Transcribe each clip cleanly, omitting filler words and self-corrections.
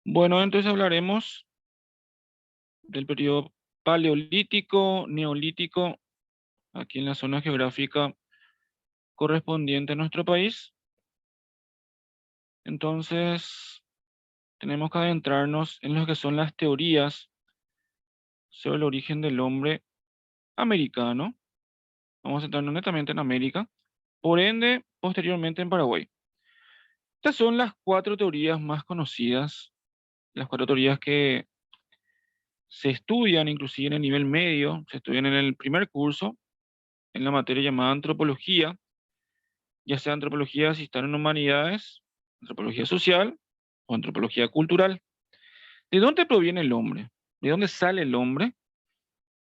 Bueno, entonces hablaremos del periodo paleolítico, neolítico, aquí en la zona geográfica correspondiente a nuestro país. Entonces, tenemos que adentrarnos en lo que son las teorías sobre el origen del hombre americano. Vamos a centrarnos netamente en América, por ende, posteriormente en Paraguay. Estas son las cuatro teorías más conocidas, las cuatro teorías que se estudian inclusive en el nivel medio, se estudian en el primer curso, en la materia llamada antropología, ya sea antropología si están en humanidades, antropología social o antropología cultural. ¿De dónde proviene el hombre? ¿De dónde sale el hombre?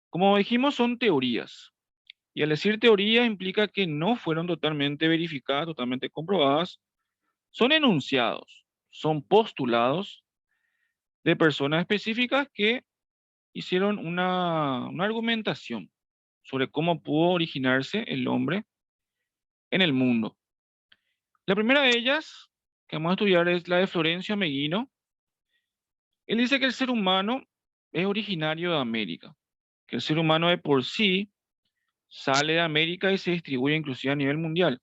Como dijimos, son teorías. Y al decir teoría implica que no fueron totalmente verificadas, totalmente comprobadas. Son enunciados, son postulados de personas específicas que hicieron una argumentación sobre cómo pudo originarse el hombre en el mundo. La primera de ellas que vamos a estudiar es la de Florencio Meguino. Él dice que el ser humano es originario de América, que el ser humano de por sí sale de América y se distribuye inclusive a nivel mundial.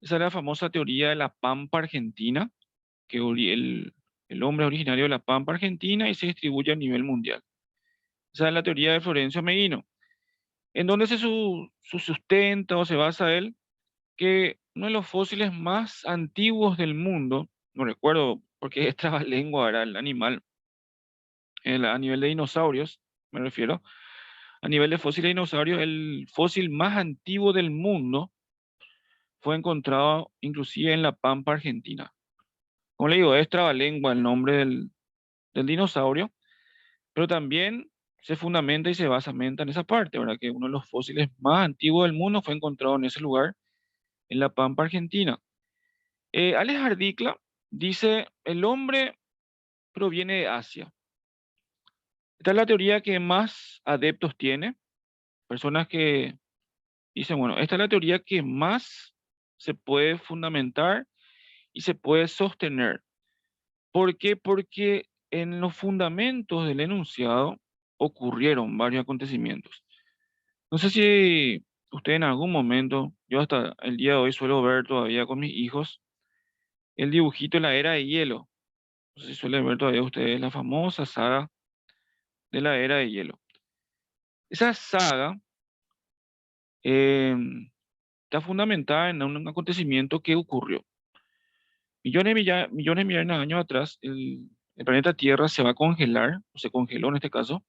Esa es la famosa teoría de la Pampa Argentina, que el hombre es originario de la Pampa Argentina y se distribuye a nivel mundial. Esa es la teoría de Florencio Meguino, en donde su sustenta o se basa él que uno de los fósiles más antiguos del mundo, no recuerdo porque es trabalengua, era el animal, a nivel de dinosaurios, me refiero, a nivel de fósiles de dinosaurios, el fósil más antiguo del mundo fue encontrado inclusive en la Pampa Argentina. Como le digo, es trabalengua el nombre del dinosaurio, pero también se fundamenta y se basamenta en esa parte, ¿verdad? Que uno de los fósiles más antiguos del mundo fue encontrado en ese lugar, en la Pampa Argentina. Alex Ardicla dice, el hombre proviene de Asia. Esta es la teoría que más adeptos tiene, personas que dicen, bueno, esta es la teoría que más se puede fundamentar y se puede sostener. ¿Por qué? Porque en los fundamentos del enunciado ocurrieron varios acontecimientos. No sé si usted en algún momento, yo hasta el día de hoy suelo ver todavía con mis hijos el dibujito de la era de hielo. No sé si suelen ver todavía ustedes la famosa saga de la era de hielo. Esa saga eh, está fundamentada en un acontecimiento que ocurrió. Millones de millones de años atrás, el planeta Tierra se va a congelar, o se congeló en este caso,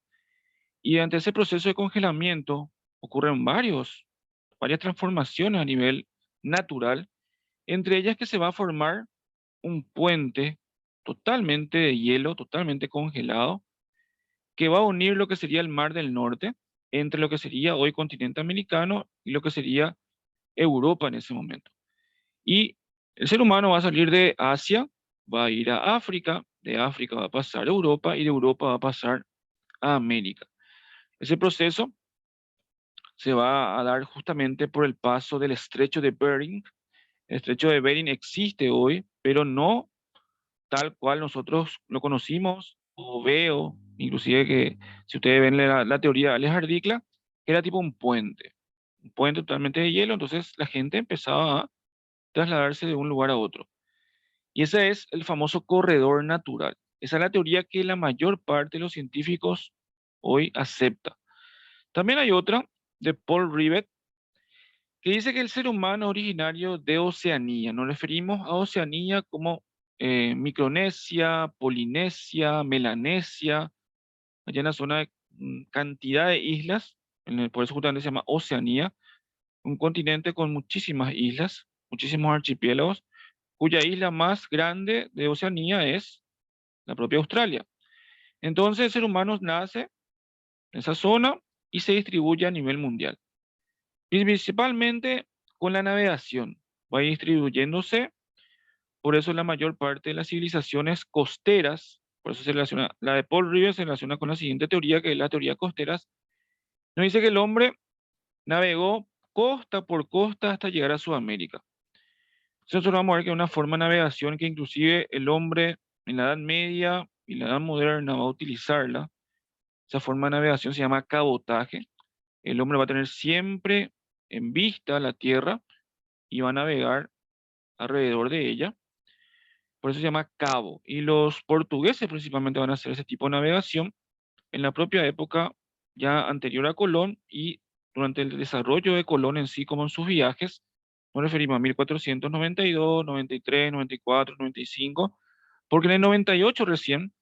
y ante ese proceso de congelamiento ocurren varias transformaciones a nivel natural, entre ellas que se va a formar un puente totalmente de hielo, totalmente congelado, que va a unir lo que sería el Mar del Norte entre lo que sería hoy continente americano y lo que sería Europa en ese momento. Y el ser humano va a salir de Asia, va a ir a África, de África va a pasar a Europa y de Europa va a pasar a América. Ese proceso se va a dar justamente por el paso del estrecho de Bering. El estrecho de Bering existe hoy, pero no tal cual nosotros lo conocimos o veo, inclusive que si ustedes ven la teoría de Alex Ardicla, era tipo un puente totalmente de hielo, entonces la gente empezaba a trasladarse de un lugar a otro. Y ese es el famoso corredor natural. Esa es la teoría que la mayor parte de los científicos hoy acepta. También hay otra de Paul Rivet que dice que el ser humano es originario de Oceanía. Nos referimos a Oceanía como Micronesia, Polinesia, Melanesia, allá en la zona de cantidad de islas, por eso justamente se llama Oceanía, un continente con muchísimas islas, muchísimos archipiélagos, cuya isla más grande de Oceanía es la propia Australia. Entonces el ser humano nace en esa zona y se distribuye a nivel mundial, y principalmente con la navegación. Va a ir distribuyéndose, por eso la mayor parte de las civilizaciones costeras, por eso se relaciona, la de Paul Rivers se relaciona con la siguiente teoría, que es la teoría costeras, nos dice que el hombre navegó costa por costa hasta llegar a Sudamérica. Entonces nosotros vamos a ver que es una forma de navegación que inclusive el hombre en la Edad Media y la Edad Moderna va a utilizarla. Esa forma de navegación se llama cabotaje. El hombre va a tener siempre en vista la tierra y va a navegar alrededor de ella. Por eso se llama cabo. Y los portugueses principalmente van a hacer ese tipo de navegación en la propia época ya anterior a Colón y durante el desarrollo de Colón en sí, como en sus viajes. Nos referimos a 1492, 93, 94, 95, porque en el 98 recién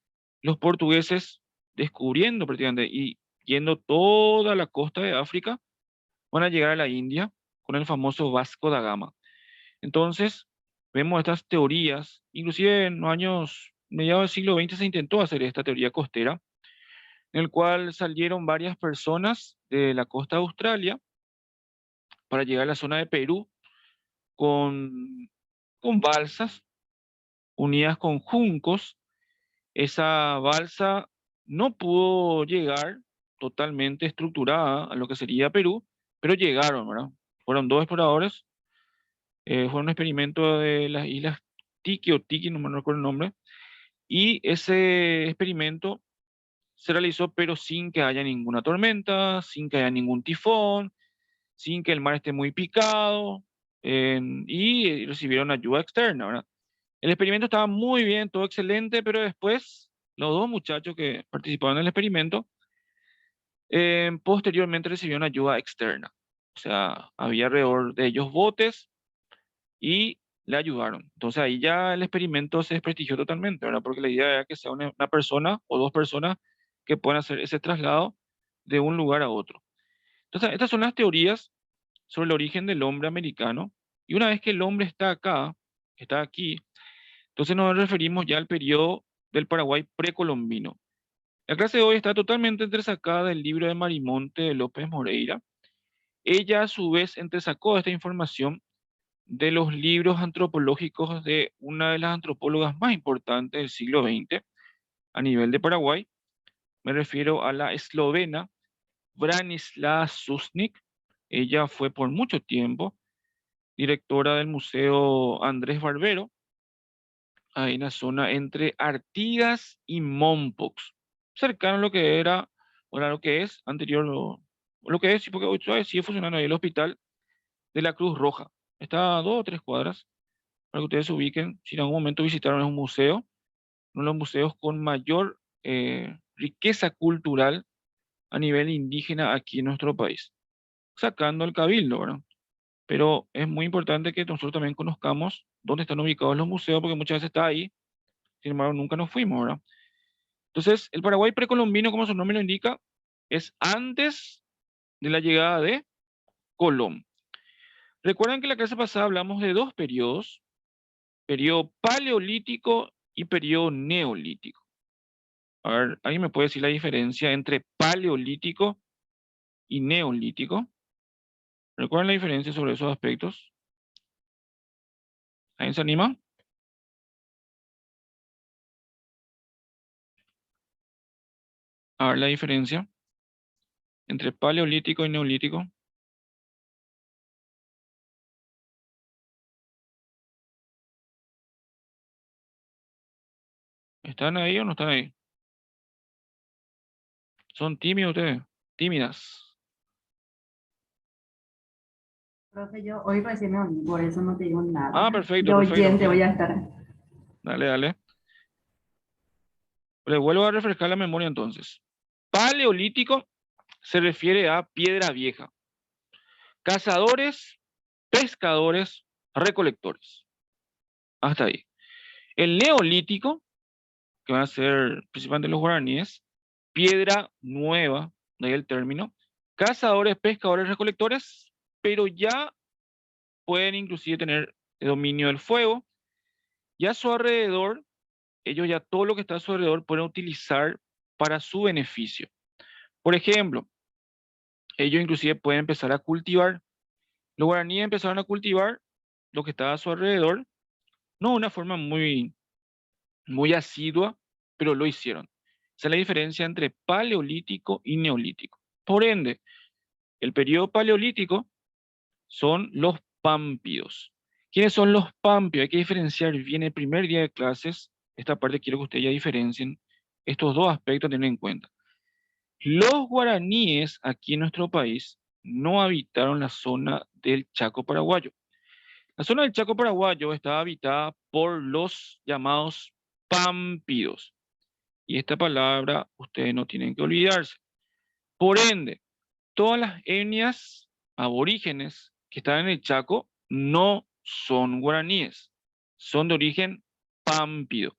los portugueses, descubriendo prácticamente y yendo toda la costa de África, van a llegar a la India con el famoso Vasco da Gama. Entonces, vemos estas teorías, inclusive en los años mediados del siglo XX se intentó hacer esta teoría costera, en el cual salieron varias personas de la costa de Australia para llegar a la zona de Perú con, con balsas unidas con juncos. Esa balsa no pudo llegar totalmente estructurada a lo que sería Perú, pero llegaron, ¿verdad? Fueron dos exploradores, fue un experimento de las islas Tiki o Tiki, no me recuerdo el nombre, y ese experimento se realizó pero sin que haya ninguna tormenta, sin que haya ningún tifón, sin que el mar esté muy picado, y recibieron ayuda externa, ¿verdad? El experimento estaba muy bien, todo excelente, pero después los dos muchachos que participaron en el experimento posteriormente recibieron ayuda externa. O sea, había alrededor de ellos botes y le ayudaron. Entonces ahí ya el experimento se desprestigió totalmente, ¿verdad? Porque la idea era que sea una persona o dos personas que puedan hacer ese traslado de un lugar a otro. Entonces, estas son las teorías sobre el origen del hombre americano. Y una vez que el hombre está acá, está aquí, entonces nos referimos ya al periodo del Paraguay precolombino. La clase de hoy está totalmente entresacada del libro de Marimonte de López Moreira. Ella a su vez entresacó esta información de los libros antropológicos de una de las antropólogas más importantes del siglo XX a nivel de Paraguay. Me refiero a la eslovena Branislav Susnik. Ella fue por mucho tiempo directora del Museo Andrés Barbero, ahí en la zona entre Artigas y Mompox, cercano a lo que era, o a lo que es anterior, lo que es, sí, porque hoy todavía sigue funcionando ahí el hospital de la Cruz Roja. Está a 2 o 3 cuadras, para que ustedes se ubiquen, si en algún momento visitaron un museo, uno de los museos con mayor riqueza cultural a nivel indígena aquí en nuestro país, sacando el cabildo, ¿verdad? Pero es muy importante que nosotros también conozcamos dónde están ubicados los museos, porque muchas veces está ahí, sin embargo nunca nos fuimos, ¿verdad? Entonces, el Paraguay precolombino, como su nombre lo indica, es antes de la llegada de Colón. Recuerden que en la clase pasada hablamos de dos periodos, periodo paleolítico y periodo neolítico. A ver, ¿alguien me puede decir la diferencia entre paleolítico y neolítico? ¿Recuerdan la diferencia sobre esos aspectos? ¿Alguien se anima? A ver la diferencia entre paleolítico y neolítico. ¿Están ahí o no están ahí? ¿Son tímidos ustedes? Tímidas. Profe, yo hoy recién me uní, por eso no te digo Ah, nada. De perfecto, perfecto, oyente voy perfecto. a estar. Dale, dale. Le vuelvo a refrescar la memoria entonces. Paleolítico se refiere a piedra vieja. Cazadores, pescadores, recolectores. Hasta ahí. El neolítico, que van a ser principalmente los guaraníes, piedra nueva, de ahí el término. Cazadores, pescadores, recolectores, pero ya pueden inclusive tener dominio del fuego. Y a su alrededor, ellos ya todo lo que está a su alrededor pueden utilizar para su beneficio. Por ejemplo, ellos inclusive pueden empezar a cultivar. Los guaraníes empezaron a cultivar lo que estaba a su alrededor, no de una forma muy asidua, pero lo hicieron. Esa es la diferencia entre paleolítico y neolítico. Por ende, el periodo paleolítico son los pámpidos. ¿Quiénes son los pámpidos? Hay que diferenciar bien el primer día de clases esta parte quiero que ustedes ya diferencien estos dos aspectos a tener en cuenta. Los guaraníes aquí en nuestro país no habitaron la zona del Chaco paraguayo. La zona del Chaco paraguayo estaba habitada por los llamados pámpidos. Y esta palabra ustedes no tienen que olvidarse. Por ende, todas las etnias aborígenes que están en el Chaco no son guaraníes, son de origen pámpido.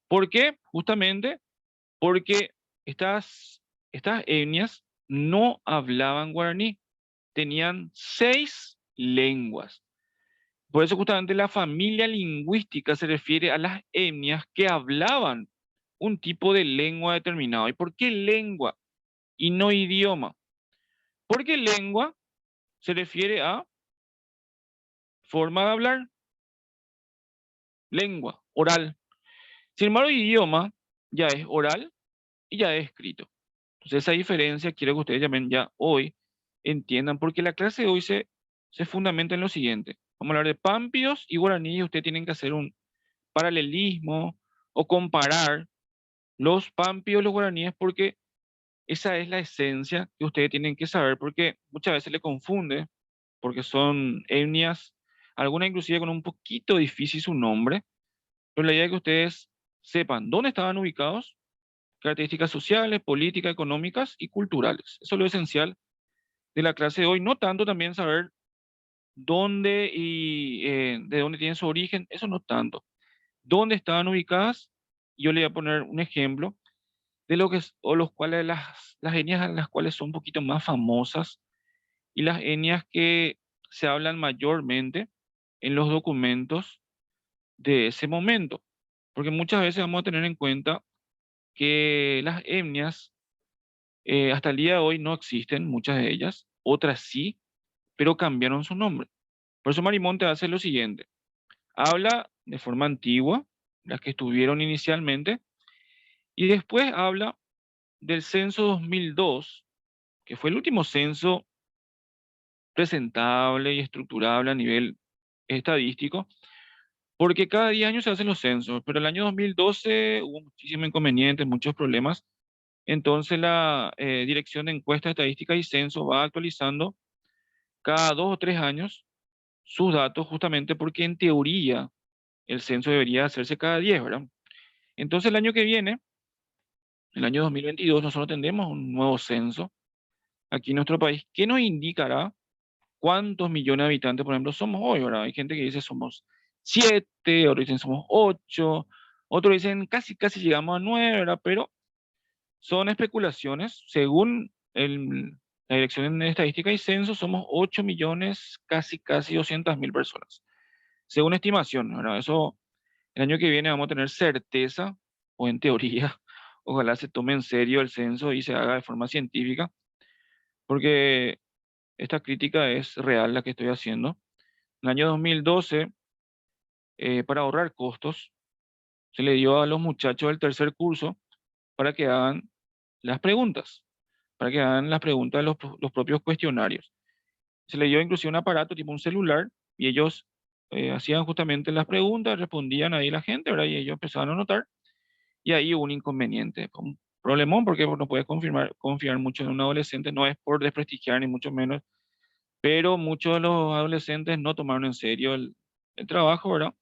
¿Por qué? Justamente porque estas etnias no hablaban guaraní, tenían 6 lenguas. Por eso justamente la familia lingüística se refiere a las etnias que hablaban un tipo de lengua determinado. ¿Y por qué lengua y no idioma? Porque lengua se refiere a forma de hablar, lengua, oral. Sin embargo, idioma ya es oral y ya es escrito. Entonces, esa diferencia quiero que ustedes también ya hoy entiendan, porque la clase de hoy se fundamenta en lo siguiente. Vamos a hablar de pámpidos y guaraníes, y ustedes tienen que hacer un paralelismo o comparar los pámpidos y los guaraníes, porque esa es la esencia que ustedes tienen que saber, porque muchas veces le confunde, porque son etnias, algunas inclusive con un poquito difícil su nombre, pero la idea es que ustedes sepan dónde estaban ubicados, características sociales, políticas, económicas y culturales. Eso es lo esencial de la clase de hoy, no tanto también saber dónde y de dónde tienen su origen, eso no tanto. Dónde estaban ubicadas, yo le voy a poner un ejemplo de lo que es, o los cuales las etnias las cuales son un poquito más famosas y las etnias que se hablan mayormente en los documentos de ese momento. Porque muchas veces vamos a tener en cuenta que las etnias hasta el día de hoy no existen, muchas de ellas, otras sí, pero cambiaron su nombre. Por eso Marimonte hace lo siguiente, habla de forma antigua, las que estuvieron inicialmente, y después habla del censo 2002, que fue el último censo presentable y estructurable a nivel estadístico, porque cada 10 años se hacen los censos, pero el año 2012 hubo muchísimos inconvenientes, muchos problemas. Entonces la Dirección de Encuestas, Estadísticas y Censo va actualizando cada 2 o 3 años sus datos, justamente porque en teoría el censo debería hacerse cada 10, ¿verdad? Entonces el año que viene, el año 2022, nosotros tendremos un nuevo censo aquí en nuestro país que nos indicará cuántos millones de habitantes, por ejemplo, somos hoy, ¿verdad? Hay gente que dice somos 7, otros dicen somos 8, otros dicen casi llegamos a 9, ¿verdad? Pero son especulaciones. Según la Dirección de Estadística y Censo, somos 8 millones, casi 200.000 personas. Según estimación, ¿verdad? Eso, el año que viene vamos a tener certeza, o en teoría, ojalá se tome en serio el censo y se haga de forma científica, porque esta crítica es real la que estoy haciendo. En el año 2012, para ahorrar costos, se le dio a los muchachos del tercer curso para que hagan las preguntas, para que hagan las preguntas de los propios cuestionarios. Se le dio inclusive un aparato tipo un celular y ellos hacían justamente las preguntas, respondían ahí la gente, ¿verdad? Y ellos empezaban a anotar y ahí hubo un inconveniente, un problemón porque no puedes confiar mucho en un adolescente, no es por desprestigiar ni mucho menos, pero muchos de los adolescentes no tomaron en serio el trabajo, ¿verdad?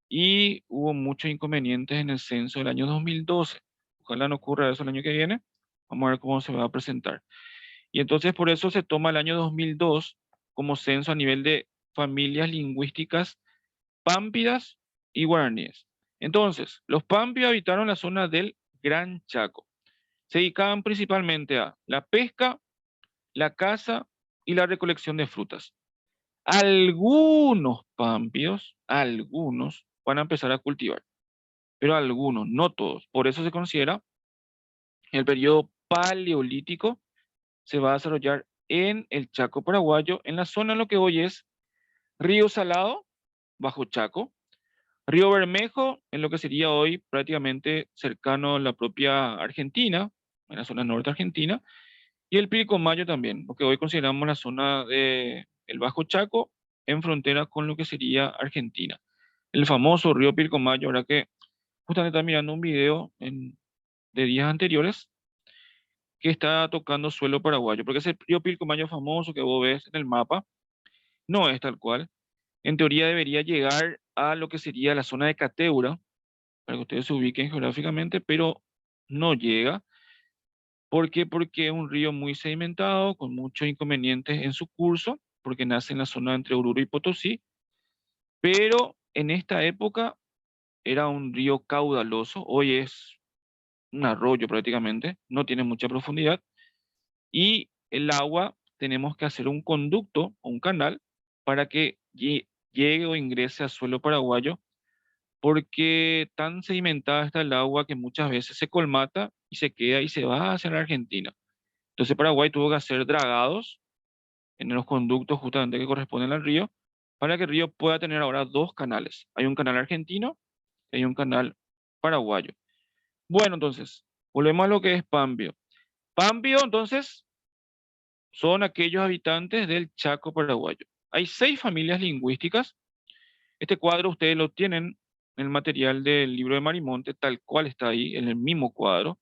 Y hubo muchos inconvenientes en el censo del año 2012. Ojalá no ocurra eso el año que viene. Vamos a ver cómo se va a presentar. Y entonces por eso se toma el año 2002 como censo a nivel de familias lingüísticas pámpidas y guaraníes. Entonces, los pámpidos habitaron la zona del Gran Chaco. Se dedicaban principalmente a la pesca, la caza y la recolección de frutas. Algunos pámpidos, algunos, van a empezar a cultivar, pero algunos, no todos. Por eso se considera el periodo paleolítico se va a desarrollar en el Chaco paraguayo, en la zona en lo que hoy es Río Salado, bajo Chaco, Río Bermejo, en lo que sería hoy prácticamente cercano a la propia Argentina, en la zona norte argentina, y el Pilcomayo también, lo que hoy consideramos la zona de el Bajo Chaco, en frontera con lo que sería Argentina. El famoso río Pilcomayo, ahora que Justamente estaba mirando un video de días anteriores que está tocando suelo paraguayo, porque ese río Pilcomayo famoso que vos ves en el mapa no es tal cual. En teoría debería llegar a lo que sería la zona de Cateura, para que ustedes se ubiquen geográficamente, pero no llega. ¿Por qué? Porque es un río muy sedimentado, con muchos inconvenientes en su curso, porque nace en la zona entre Oruro y Potosí, pero en esta época era un río caudaloso, hoy es un arroyo prácticamente, no tiene mucha profundidad, y el agua tenemos que hacer un conducto o un canal para que llegue o ingrese al suelo paraguayo, porque tan sedimentada está el agua que muchas veces se colmata y se queda y se va hacia la Argentina. Entonces Paraguay tuvo que hacer dragados en los conductos justamente que corresponden al río, para que el río pueda tener ahora dos canales. Hay un canal argentino y hay un canal paraguayo. Bueno, entonces, volvemos a lo que es Pambio. Pambio, entonces, son aquellos habitantes del Chaco paraguayo. Hay 6 familias lingüísticas. Este cuadro ustedes lo tienen en el material del libro de Marimonte, tal cual está ahí, en el mismo cuadro.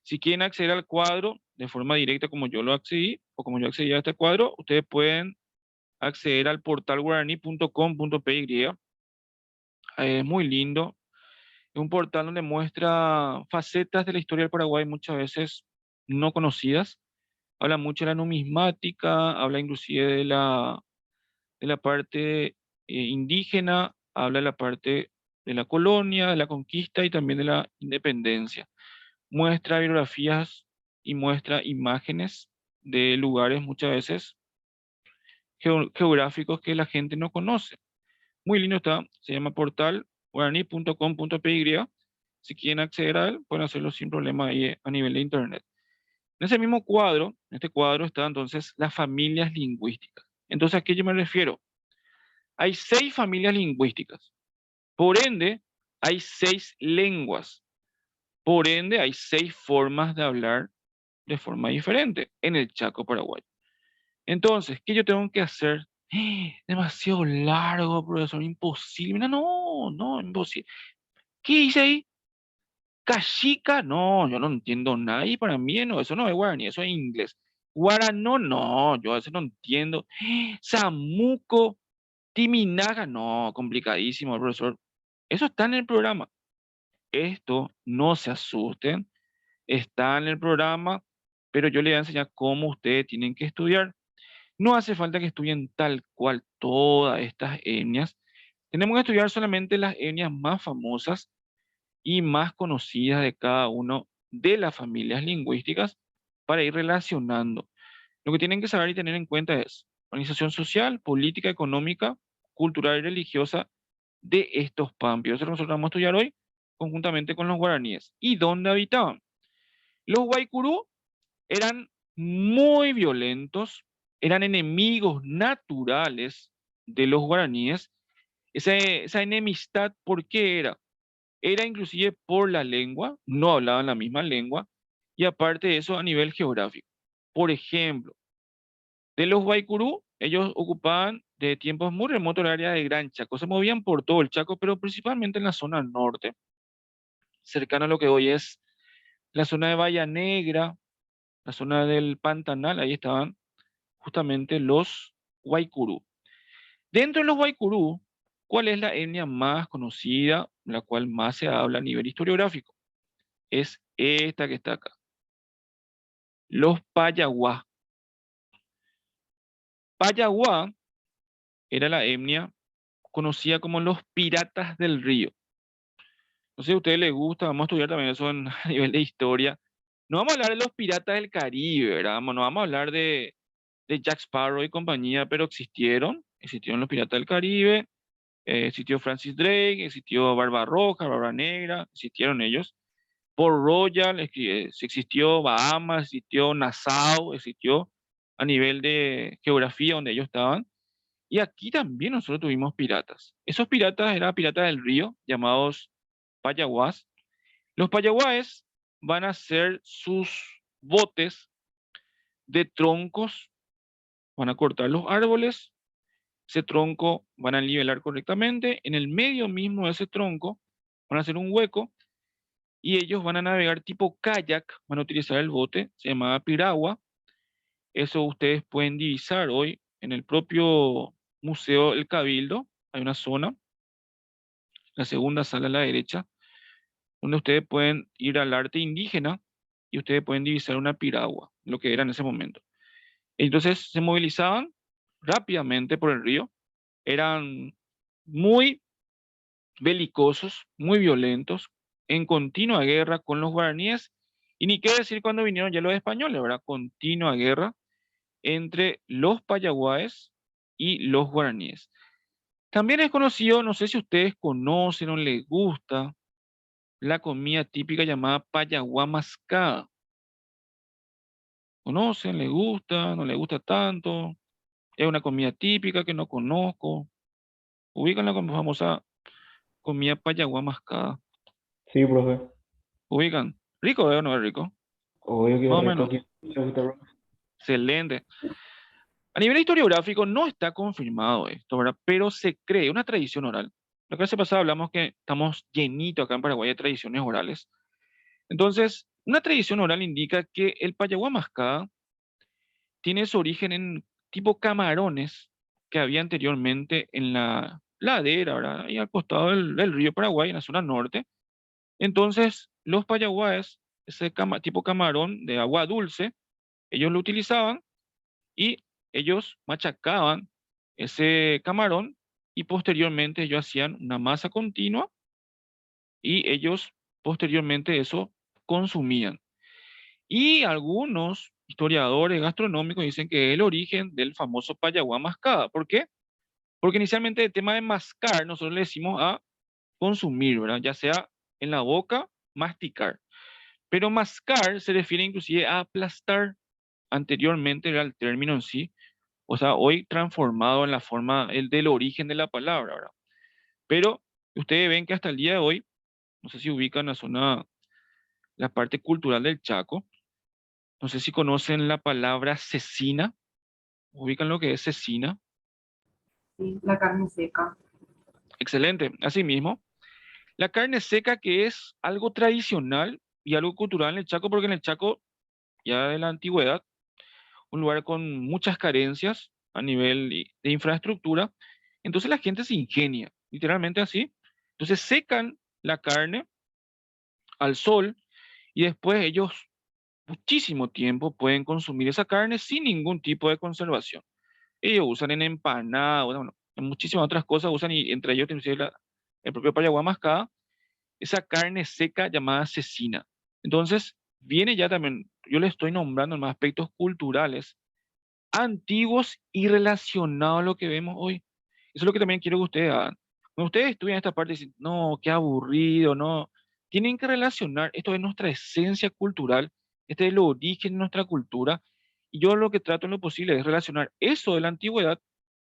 Si quieren acceder al cuadro de forma directa como yo lo accedí, o como yo accedí a este cuadro, ustedes pueden acceder al portal guaraní.com.py. Es muy lindo. Es un portal donde muestra facetas de la historia del Paraguay muchas veces no conocidas. Habla mucho de la numismática, habla inclusive de la parte indígena, habla de la parte de la colonia, de la conquista y también de la independencia. Muestra biografías y muestra imágenes de lugares muchas veces geográficos que la gente no conoce. Muy lindo está, se llama portal guaraní.com.py. Si quieren acceder a él, pueden hacerlo sin problema ahí a nivel de internet. En ese mismo cuadro, en este cuadro está entonces las familias lingüísticas. Entonces, ¿a qué yo me refiero? Hay 6 familias lingüísticas. Por ende, hay 6 lenguas. Por ende, hay 6 formas de hablar de forma diferente en el Chaco paraguayo. Entonces, ¿qué yo tengo que hacer? Demasiado largo, profesor, imposible. Mira, no, no, imposible. ¿Qué hice ahí? Cachica, no, yo no entiendo nada. Y para mí no, eso no es guaraní, eso es inglés. Guarano, no, yo a veces no entiendo. Samuco, Timinaga, no, complicadísimo, profesor. Eso está en el programa. Esto, no se asusten, está en el programa, pero yo les voy a enseñar cómo ustedes tienen que estudiar. No hace falta que estudien tal cual todas estas etnias. Tenemos que estudiar solamente las etnias más famosas y más conocidas de cada uno de las familias lingüísticas para ir relacionando. Lo que tienen que saber y tener en cuenta es organización social, política, económica, cultural y religiosa de estos pampios. Eso es lo que nosotros vamos a estudiar hoy conjuntamente con los guaraníes. ¿Y dónde habitaban? Los guaycurú eran muy violentos, eran enemigos naturales de los guaraníes. Esa enemistad, ¿por qué era? Era inclusive por la lengua, no hablaban la misma lengua, y aparte de eso a nivel geográfico. Por ejemplo, de los Guaycurú, ellos ocupaban de tiempos muy remotos el área de Gran Chaco, se movían por todo el Chaco, pero principalmente en la zona norte, cercano a lo que hoy es la zona de Bahía Negra, la zona del Pantanal, ahí estaban justamente los Guaycurú. Dentro de los Guaycurú, ¿cuál es la etnia más conocida, la cual más se habla a nivel historiográfico? Es esta que está acá. Los Payaguá. Payaguá era la etnia conocida como los piratas del río. No sé si a ustedes les gusta, vamos a estudiar también eso a nivel de historia. No vamos a hablar de los piratas del Caribe, ¿verdad? No vamos a hablar de Jack Sparrow y compañía, pero existieron los piratas del Caribe, existió Francis Drake, existió Barbarroja, Barba Negra, existieron ellos. Port Royal, existió Bahamas, existió Nassau, existió a nivel de geografía donde ellos estaban. Y aquí también nosotros tuvimos piratas. Esos piratas eran piratas del río, llamados payaguás. Los payaguáes van a hacer sus botes de troncos, van a cortar los árboles, ese tronco van a nivelar correctamente, en el medio mismo de ese tronco van a hacer un hueco y ellos van a navegar tipo kayak, van a utilizar el bote, se llama piragua. Eso ustedes pueden divisar hoy en el propio Museo El Cabildo. Hay una zona, la segunda sala a la derecha, donde ustedes pueden ir al arte indígena y ustedes pueden divisar una piragua, lo que era en ese momento. Entonces se movilizaban rápidamente por el río, eran muy belicosos, muy violentos, en continua guerra con los guaraníes, y ni qué decir cuando vinieron ya los españoles, ¿verdad? Continua guerra entre los payaguáes y los guaraníes. También es conocido, no sé si ustedes conocen o les gusta, la comida típica llamada payaguá mascada. ¿Conocen? ¿Les gusta? ¿No les gusta tanto? Es una comida típica que no conozco. Ubican la famosa comida payaguá mascada. Sí, profe. Ubican. ¿Rico o no es rico? Obvio que Más o rico menos. aquí. ¿Te gusta, profe? Excelente. A nivel historiográfico no está confirmado esto, ¿verdad? Pero se cree, una tradición oral. La clase pasada hablamos que estamos llenitos acá en Paraguay de tradiciones orales. Entonces, una tradición oral indica que el payaguá mascada tiene su origen en tipo camarones que había anteriormente en la ladera, ¿verdad? Ahí al costado del río Paraguay, en la zona norte. Entonces, los payaguáes, ese tipo camarón de agua dulce, ellos lo utilizaban y ellos machacaban ese camarón y posteriormente ellos hacían una masa continua y ellos posteriormente eso consumían. Y algunos historiadores gastronómicos dicen que es el origen del famoso payaguá mascada. ¿Por qué? Porque inicialmente el tema de mascar nosotros le decimos a consumir, ¿verdad? Ya sea en la boca, masticar. Pero mascar se refiere inclusive a aplastar. Anteriormente era el término en sí, o sea, hoy transformado en la forma, el del origen de la palabra, ¿verdad? Pero ustedes ven que hasta el día de hoy, no sé si ubican la zona, la parte cultural del Chaco, no sé si conocen la palabra cecina, ubican lo que es cecina. Sí, la carne seca. Excelente, asimismo. La carne seca que es algo tradicional y algo cultural en el Chaco, porque en el Chaco, ya de la antigüedad, un lugar con muchas carencias a nivel de infraestructura, entonces la gente se ingenia, literalmente así. Entonces secan la carne al sol y después ellos muchísimo tiempo pueden consumir esa carne sin ningún tipo de conservación. Ellos usan en empanadas, bueno, en muchísimas otras cosas usan y entre ellos inclusive el propio payaguá mascada, esa carne seca llamada cecina. Entonces, viene ya también, yo le estoy nombrando más aspectos culturales antiguos y relacionados a lo que vemos hoy. Eso es lo que también quiero que ustedes hagan. Cuando ustedes estudian esta parte, dicen, no, qué aburrido, no. Tienen que relacionar, esto es nuestra esencia cultural, este es el origen de nuestra cultura, y yo lo que trato en lo posible es relacionar eso de la antigüedad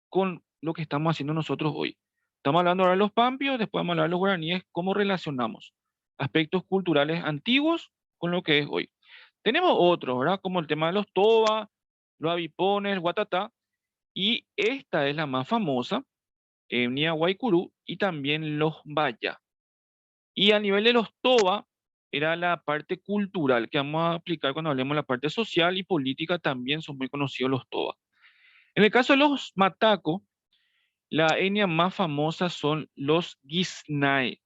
con lo que estamos haciendo nosotros hoy. Estamos hablando ahora de los pampios, después vamos a hablar de los guaraníes, cómo relacionamos aspectos culturales antiguos con lo que es hoy. Tenemos otros, ¿verdad? Como el tema de los toba, los avipones, el guatatá, y esta es la más famosa, Nia Guaycurú, y también los baya. Y a nivel de los toba, era la parte cultural que vamos a aplicar cuando hablemos de la parte social y política, también son muy conocidos los toba. En el caso de los mataco, la etnia más famosa son los Gisnae.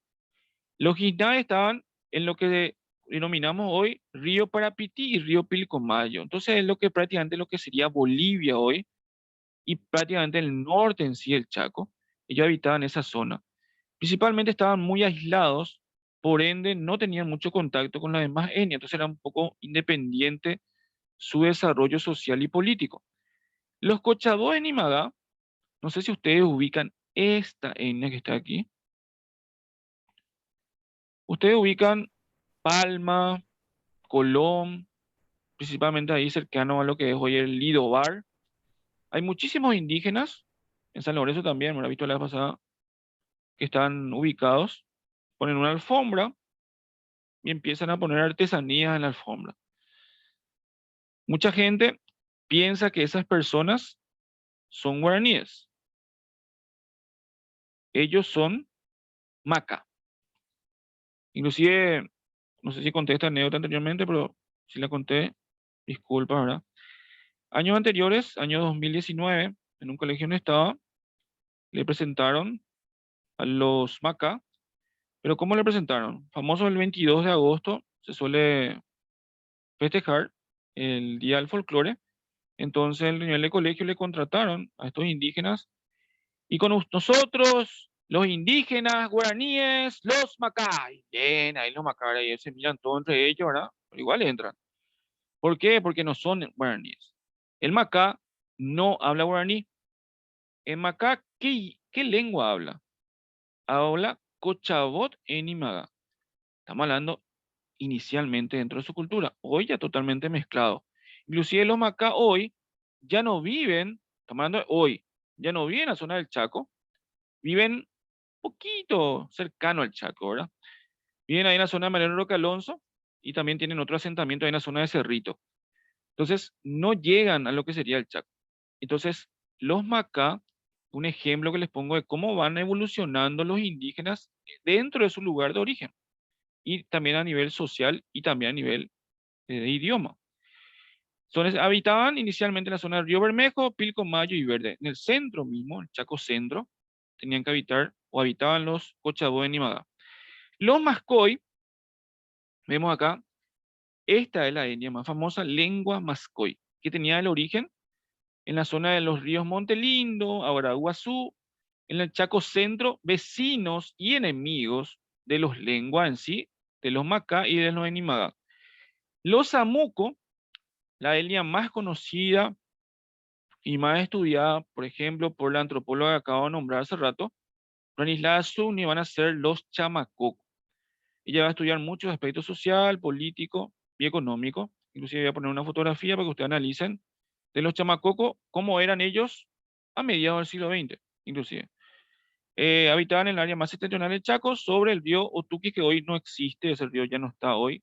Los Gisnae estaban en lo que denominamos hoy Río Parapití y Río Pilcomayo. Entonces es lo que prácticamente lo que sería Bolivia hoy y prácticamente el norte en sí del Chaco. Ellos habitaban esa zona. Principalmente estaban muy aislados, por ende no tenían mucho contacto con las demás etnias, entonces era un poco independiente su desarrollo social y político. Los Cochabó en Imagá, no sé si ustedes ubican esta etnia que está aquí. Ustedes ubican Palma, Colón, principalmente ahí cercano a lo que es hoy el Lido Bar. Hay muchísimos indígenas, en San Lorenzo también, me lo he visto la vez pasada, que están ubicados, ponen una alfombra y empiezan a poner artesanías en la alfombra. Mucha gente piensa que esas personas son guaraníes. Ellos son maca. Inclusive, no sé si conté esta anécdota anteriormente, pero si la conté, disculpa, ¿verdad? Años anteriores, año 2019, en un colegio donde estaba, le presentaron a los Maca, pero ¿cómo le presentaron? Famoso el 22 de agosto, se suele festejar el Día del Folclore. Entonces, el nivel de colegio le contrataron a estos indígenas y con nosotros, los indígenas guaraníes, los Macá. Y bien, ahí los Macá, ahí se miran todo entre ellos, ¿verdad? Pero igual entran. ¿Por qué? Porque no son guaraníes. El Macá no habla guaraní. El Macá, ¿qué lengua habla? Habla Cochabot en Imaga. Estamos hablando inicialmente dentro de su cultura. Hoy ya totalmente mezclado. Inclusive los Macá hoy ya no viven, estamos hablando de hoy, ya no viven en la zona del Chaco, viven poquito cercano al Chaco, ¿verdad? Viven ahí en la zona de Mariano Roque Alonso y también tienen otro asentamiento ahí en la zona de Cerrito. Entonces, no llegan a lo que sería el Chaco. Entonces, los Macá, un ejemplo que les pongo de cómo van evolucionando los indígenas dentro de su lugar de origen y también a nivel social y también a nivel de idioma. Habitaban inicialmente en la zona de Río Bermejo, Pilcomayo y Verde. En el centro mismo, el Chaco Centro, tenían que habitar o habitaban los Cochabó de Nimagá. Los Mascoy, vemos acá, esta es la etnia más famosa, lengua Mascoy, que tenía el origen en la zona de los ríos Montelindo, Aguaraguazú, en el Chaco Centro, vecinos y enemigos de los lenguas en sí, de los Macá y de los Nimagá. Los Amuco, la etnia más conocida y más estudiada, por ejemplo, por la antropóloga que acabo de nombrar hace rato, Branislav Suni, van a ser los Chamacoco. Ella va a estudiar muchos aspectos social, político y económico. Inclusive voy a poner una fotografía para que ustedes analicen de los Chamacoco, cómo eran ellos a mediados del siglo XX, inclusive. Habitaban en el área más septentrional del Chaco, sobre el río Otuqui, que hoy no existe, ese río ya no está hoy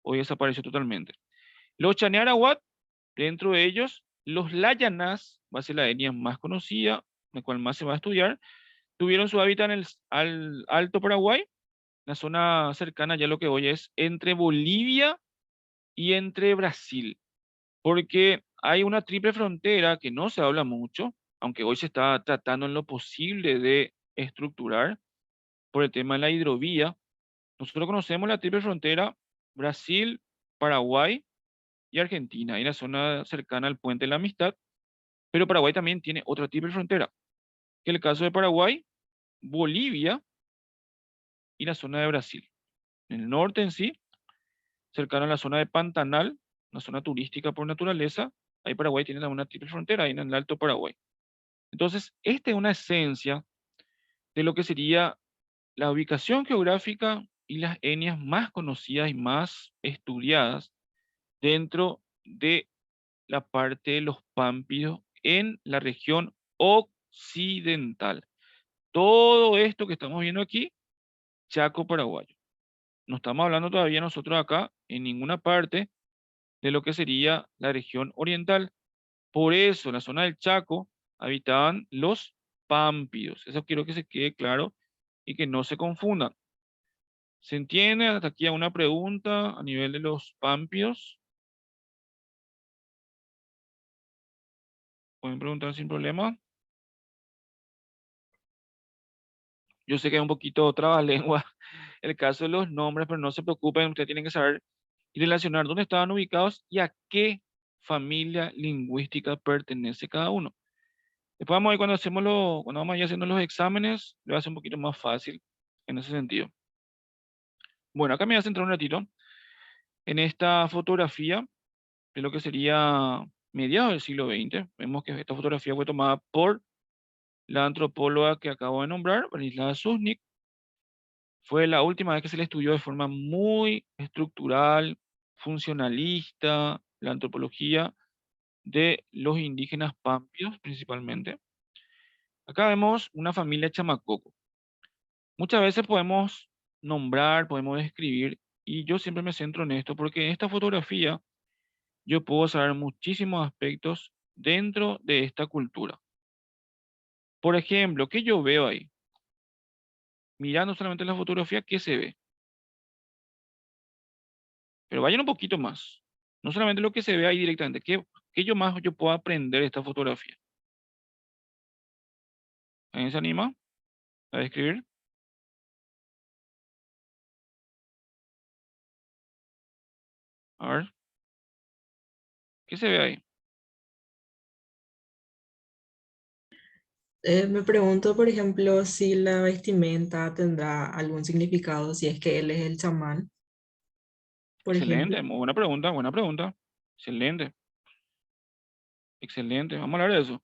desapareció totalmente. Los Chanearahuat, dentro de ellos, los Layanás, va a ser la etnia más conocida, la cual más se va a estudiar, tuvieron su hábitat en el Alto Paraguay, la zona cercana ya lo que hoy es entre Bolivia y entre Brasil, porque hay una triple frontera que no se habla mucho, aunque hoy se está tratando en lo posible de estructurar por el tema de la hidrovía. Nosotros conocemos la triple frontera Brasil, Paraguay y Argentina, y la zona cercana al Puente de la Amistad, pero Paraguay también tiene otra triple frontera, que es el caso de Paraguay, Bolivia y la zona de Brasil. En el norte en sí, cercano a la zona de Pantanal, una zona turística por naturaleza, ahí Paraguay tiene una triple frontera, ahí en el Alto Paraguay. Entonces, esta es una esencia de lo que sería la ubicación geográfica y las etnias más conocidas y más estudiadas dentro de la parte de los Pámpidos en la región occidental. Todo esto que estamos viendo aquí, Chaco paraguayo. No estamos hablando todavía nosotros acá en ninguna parte de lo que sería la región oriental. Por eso, en la zona del Chaco habitaban los Pámpidos. Eso quiero que se quede claro y que no se confundan. ¿Se entiende hasta aquí una pregunta a nivel de los Pámpidos? Pueden preguntar sin problema. Yo sé que es un poquito trabalengua el caso de los nombres, pero no se preocupen, ustedes tienen que saber y relacionar dónde estaban ubicados y a qué familia lingüística pertenece cada uno. Después vamos a ir cuando vamos a ir haciendo los exámenes, lo va a ser un poquito más fácil en ese sentido. Bueno, acá me voy a centrar un ratito en esta fotografía de lo que sería mediados del siglo XX. Vemos que esta fotografía fue tomada por la antropóloga que acabo de nombrar, Branislav Susnik. Fue la última vez que se le estudió de forma muy estructural, funcionalista, la antropología de los indígenas pampios principalmente. Acá vemos una familia chamacoco. Muchas veces podemos nombrar, podemos describir, y yo siempre me centro en esto porque en esta fotografía yo puedo saber muchísimos aspectos dentro de esta cultura. Por ejemplo, ¿qué yo veo ahí? Mirando solamente la fotografía, ¿qué se ve? Pero vayan un poquito más. No solamente lo que se ve ahí directamente. ¿Qué yo puedo aprender de esta fotografía? ¿Alguien se anima a describir? A ver, ¿qué se ve ahí? Me pregunto, por ejemplo, si la vestimenta tendrá algún significado, si es que él es el chamán, por ejemplo. Excelente, muy buena pregunta, buena pregunta. Excelente, excelente. Vamos a hablar de eso.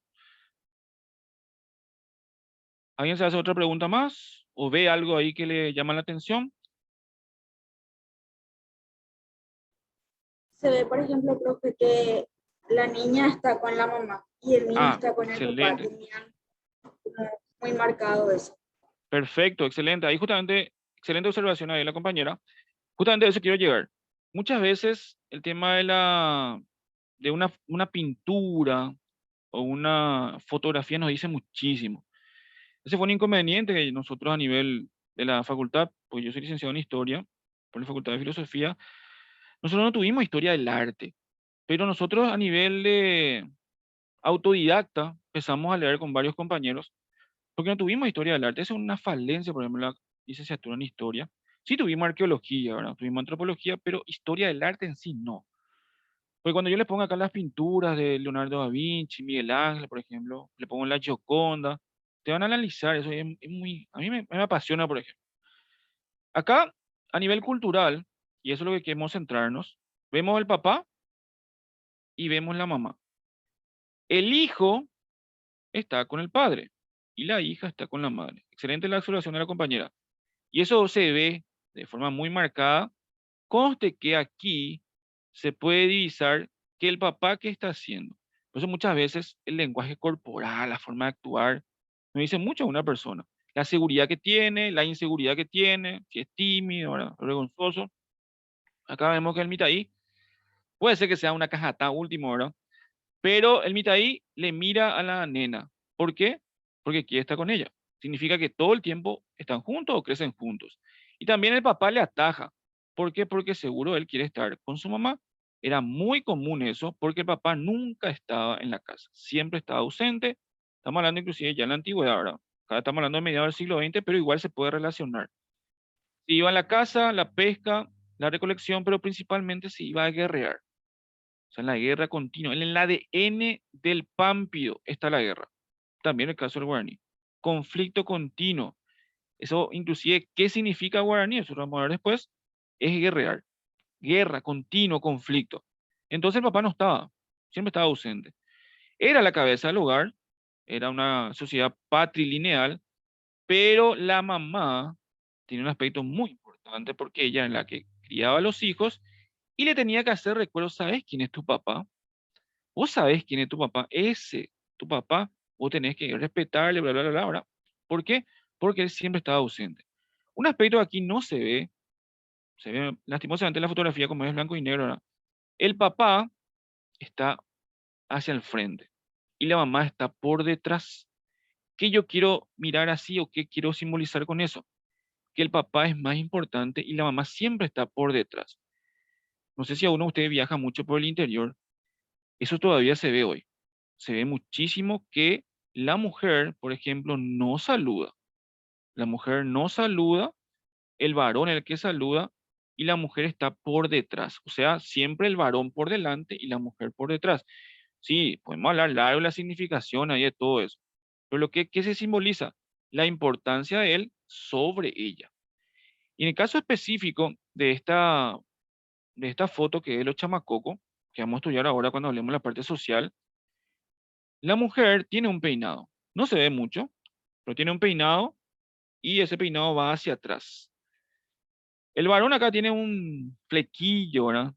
¿Alguien se hace otra pregunta más? ¿O ve algo ahí que le llama la atención? Se ve, por ejemplo, profe, que la niña está con la mamá y el niño Ah, está con el papá. excelente. Tenían como muy marcado eso. Perfecto, excelente. Ahí justamente, excelente observación ahí de la compañera. Justamente a eso quiero llegar. Muchas veces el tema de una pintura o una fotografía nos dice muchísimo. Ese fue un inconveniente que nosotros a nivel de la facultad, pues yo soy licenciado en historia por la Facultad de Filosofía, nosotros no tuvimos historia del arte, pero nosotros a nivel de autodidacta empezamos a leer con varios compañeros, porque no tuvimos historia del arte. Esa es una falencia, por ejemplo, en la licenciatura en historia. Sí tuvimos arqueología, ¿verdad? Tuvimos antropología, pero historia del arte en sí no. Porque cuando yo le pongo acá las pinturas de Leonardo da Vinci, Miguel Ángel, por ejemplo, le pongo la Gioconda, te van a analizar, eso es muy, a mí me apasiona, por ejemplo. Acá, a nivel cultural, y eso es lo que queremos centrarnos, vemos el papá y vemos la mamá. El hijo está con el padre y la hija está con la madre. Excelente la observación de la compañera. Y eso se ve de forma muy marcada. Conste que aquí se puede divisar que el papá qué está haciendo. Por eso muchas veces el lenguaje corporal, la forma de actuar, nos dice mucho a una persona. La seguridad que tiene, la inseguridad que tiene, si es tímido, ¿verdad? Vergonzoso. Acá vemos que el Mitaí puede ser que sea una cajata último, ¿verdad? Pero el Mitaí le mira a la nena. ¿Por qué? Porque quiere estar con ella. Significa que todo el tiempo están juntos o crecen juntos. Y también el papá le ataja. ¿Por qué? Porque seguro él quiere estar con su mamá. Era muy común eso porque el papá nunca estaba en la casa. Siempre estaba ausente. Estamos hablando inclusive ya en la antigüedad, ¿verdad? Acá estamos hablando de mediados del siglo XX, pero igual se puede relacionar. Se iba a la casa, la pesca, la recolección, pero principalmente se iba a guerrear. O sea, en la guerra continua. En el ADN del Pámpido está la guerra. También el caso del guaraní. Conflicto continuo. Eso inclusive, ¿qué significa guaraní? Eso lo vamos a ver después. Es guerrear. Guerra, continuo, conflicto. Entonces el papá no estaba. Siempre estaba ausente. Era la cabeza del hogar. Era una sociedad patrilineal. Pero la mamá tiene un aspecto muy importante porque ella es la que criaba a los hijos y le tenía que hacer recuerdos. ¿Sabes quién es tu papá? Vos sabés quién es tu papá, ese, tu papá, vos tenés que respetarle, bla, bla, bla, bla, bla. ¿Por qué? Porque él siempre estaba ausente. Un aspecto que aquí no se ve lastimosamente en la fotografía como es blanco y negro, ¿verdad? El papá está hacia el frente y la mamá está por detrás. ¿Qué yo quiero mirar así o qué quiero simbolizar con eso? Que el papá es más importante y la mamá siempre está por detrás. No sé si a uno de ustedes viaja mucho por el interior, eso todavía se ve hoy. Se ve muchísimo que la mujer, por ejemplo, no saluda. La mujer no saluda, el varón es el que saluda y la mujer está por detrás. O sea, siempre el varón por delante y la mujer por detrás. Sí, podemos hablar largo de la significación ahí de todo eso. Pero ¿qué se simboliza? La importancia de él sobre ella. Y en el caso específico de esta foto que es de los chamacocos, que vamos a estudiar ahora cuando hablemos de la parte social, la mujer tiene un peinado. No se ve mucho, pero tiene un peinado y ese peinado va hacia atrás. El varón acá tiene un flequillo, ¿verdad?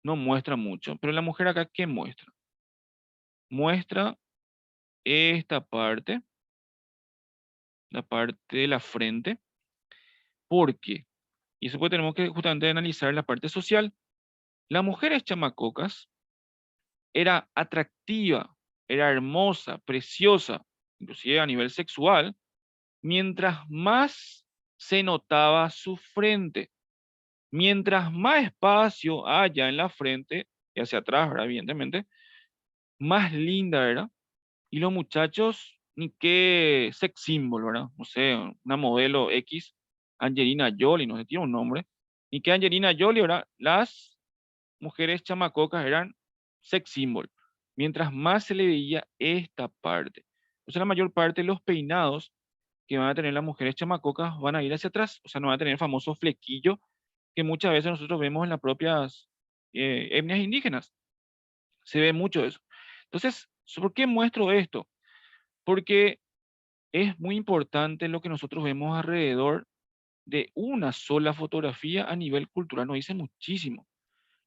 No muestra mucho, pero la mujer acá, ¿qué muestra? Muestra esta parte, la parte de la frente. ¿Por qué? Y eso pues tenemos que justamente analizar la parte social. Las mujeres chamacocas era atractiva, era hermosa, preciosa, inclusive a nivel sexual, mientras más se notaba su frente. Mientras más espacio haya en la frente, y hacia atrás, ¿verdad? Evidentemente, más linda era. Y los muchachos, ni qué sex symbol, ¿verdad? No sé, una modelo X, Angelina Jolie, no sé, tiene un nombre. Ni que Angelina Jolie, ¿verdad? Las mujeres chamacocas eran sex symbol. Mientras más se le veía esta parte. Entonces la mayor parte de los peinados que van a tener las mujeres chamacocas van a ir hacia atrás. O sea, no van a tener el famoso flequillo que muchas veces nosotros vemos en las propias etnias indígenas. Se ve mucho eso. Entonces, ¿por qué muestro esto? Porque es muy importante lo que nosotros vemos alrededor de una sola fotografía a nivel cultural. Nos dice muchísimo.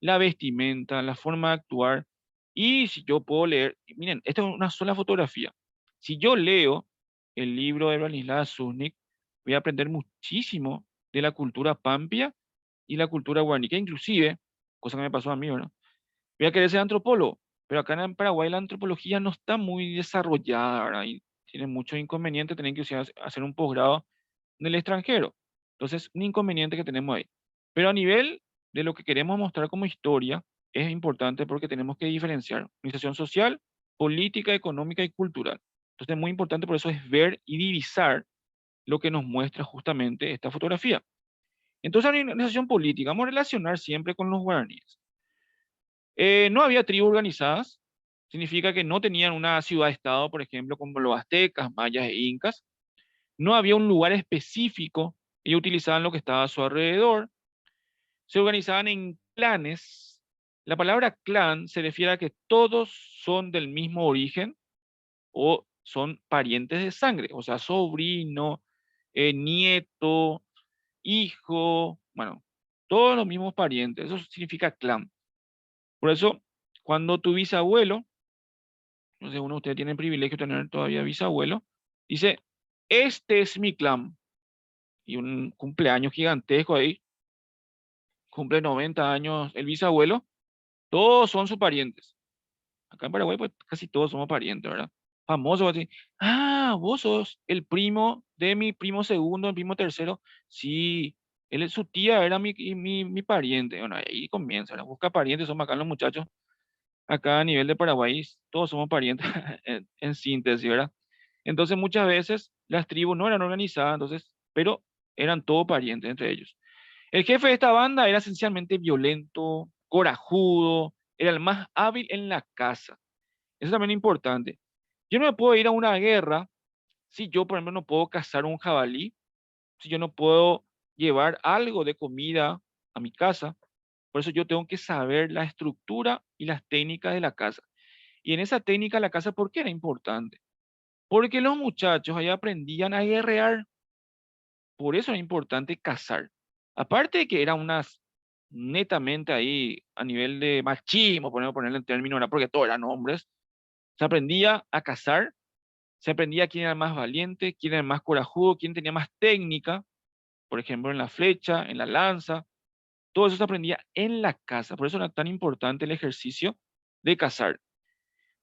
La vestimenta, la forma de actuar. Y si yo puedo leer, miren, esta es una sola fotografía. Si yo leo el libro de Branislav Zuznik, voy a aprender muchísimo de la cultura pampia y la cultura guaraní, que inclusive, cosa que me pasó a mí, ¿verdad? Voy a querer ser antropólogo, pero acá en Paraguay la antropología no está muy desarrollada, ¿verdad? Y tiene muchos inconvenientes, tener que hacer un posgrado en el extranjero. Entonces, un inconveniente que tenemos ahí. Pero a nivel de lo que queremos mostrar como historia, es importante porque tenemos que diferenciar organización social, política, económica y cultural. Entonces, es muy importante por eso es ver y divisar lo que nos muestra justamente esta fotografía. Entonces, a organización política, vamos a relacionar siempre con los guaraníes. No había tribus organizadas, significa que no tenían una ciudad-estado, por ejemplo, como los aztecas, mayas e incas. No había un lugar específico, ellos utilizaban lo que estaba a su alrededor, se organizaban en clanes. La palabra clan se refiere a que todos son del mismo origen o son parientes de sangre, o sea, sobrino, nieto, hijo, bueno, todos los mismos parientes, eso significa clan. Por eso, cuando tu bisabuelo, no sé, uno de ustedes tiene el privilegio de tener todavía bisabuelo, dice, este es mi clan, y un cumpleaños gigantesco ahí, cumple 90 años el bisabuelo, todos son sus parientes. Acá en Paraguay, pues casi todos somos parientes, ¿verdad? Famoso, así, ah, vos sos el primo de mi primo segundo, el primo tercero. Sí, él es su tía, era mi pariente. Bueno, ahí comienza, ¿verdad? Busca parientes, son acá los muchachos. Acá a nivel de Paraguay, todos somos parientes en síntesis, ¿verdad? Entonces muchas veces las tribus no eran organizadas, entonces, pero eran todos parientes entre ellos. El jefe de esta banda era esencialmente violento, corajudo, era el más hábil en la caza. Eso también es importante. Yo no me puedo ir a una guerra si yo, por ejemplo, no puedo cazar un jabalí, si yo no puedo llevar algo de comida a mi casa. Por eso yo tengo que saber la estructura y las técnicas de la caza. Y en esa técnica la caza, ¿por qué era importante? Porque los muchachos ahí aprendían a guerrear. Por eso era importante cazar. Aparte de que era unas netamente ahí a nivel de machismo, ponerle en términos, ¿verdad? Porque todos eran hombres, se aprendía a cazar, se aprendía quién era más valiente, quién era más corajudo, quién tenía más técnica, por ejemplo, en la flecha, en la lanza, todo eso se aprendía en la caza, por eso era tan importante el ejercicio de cazar.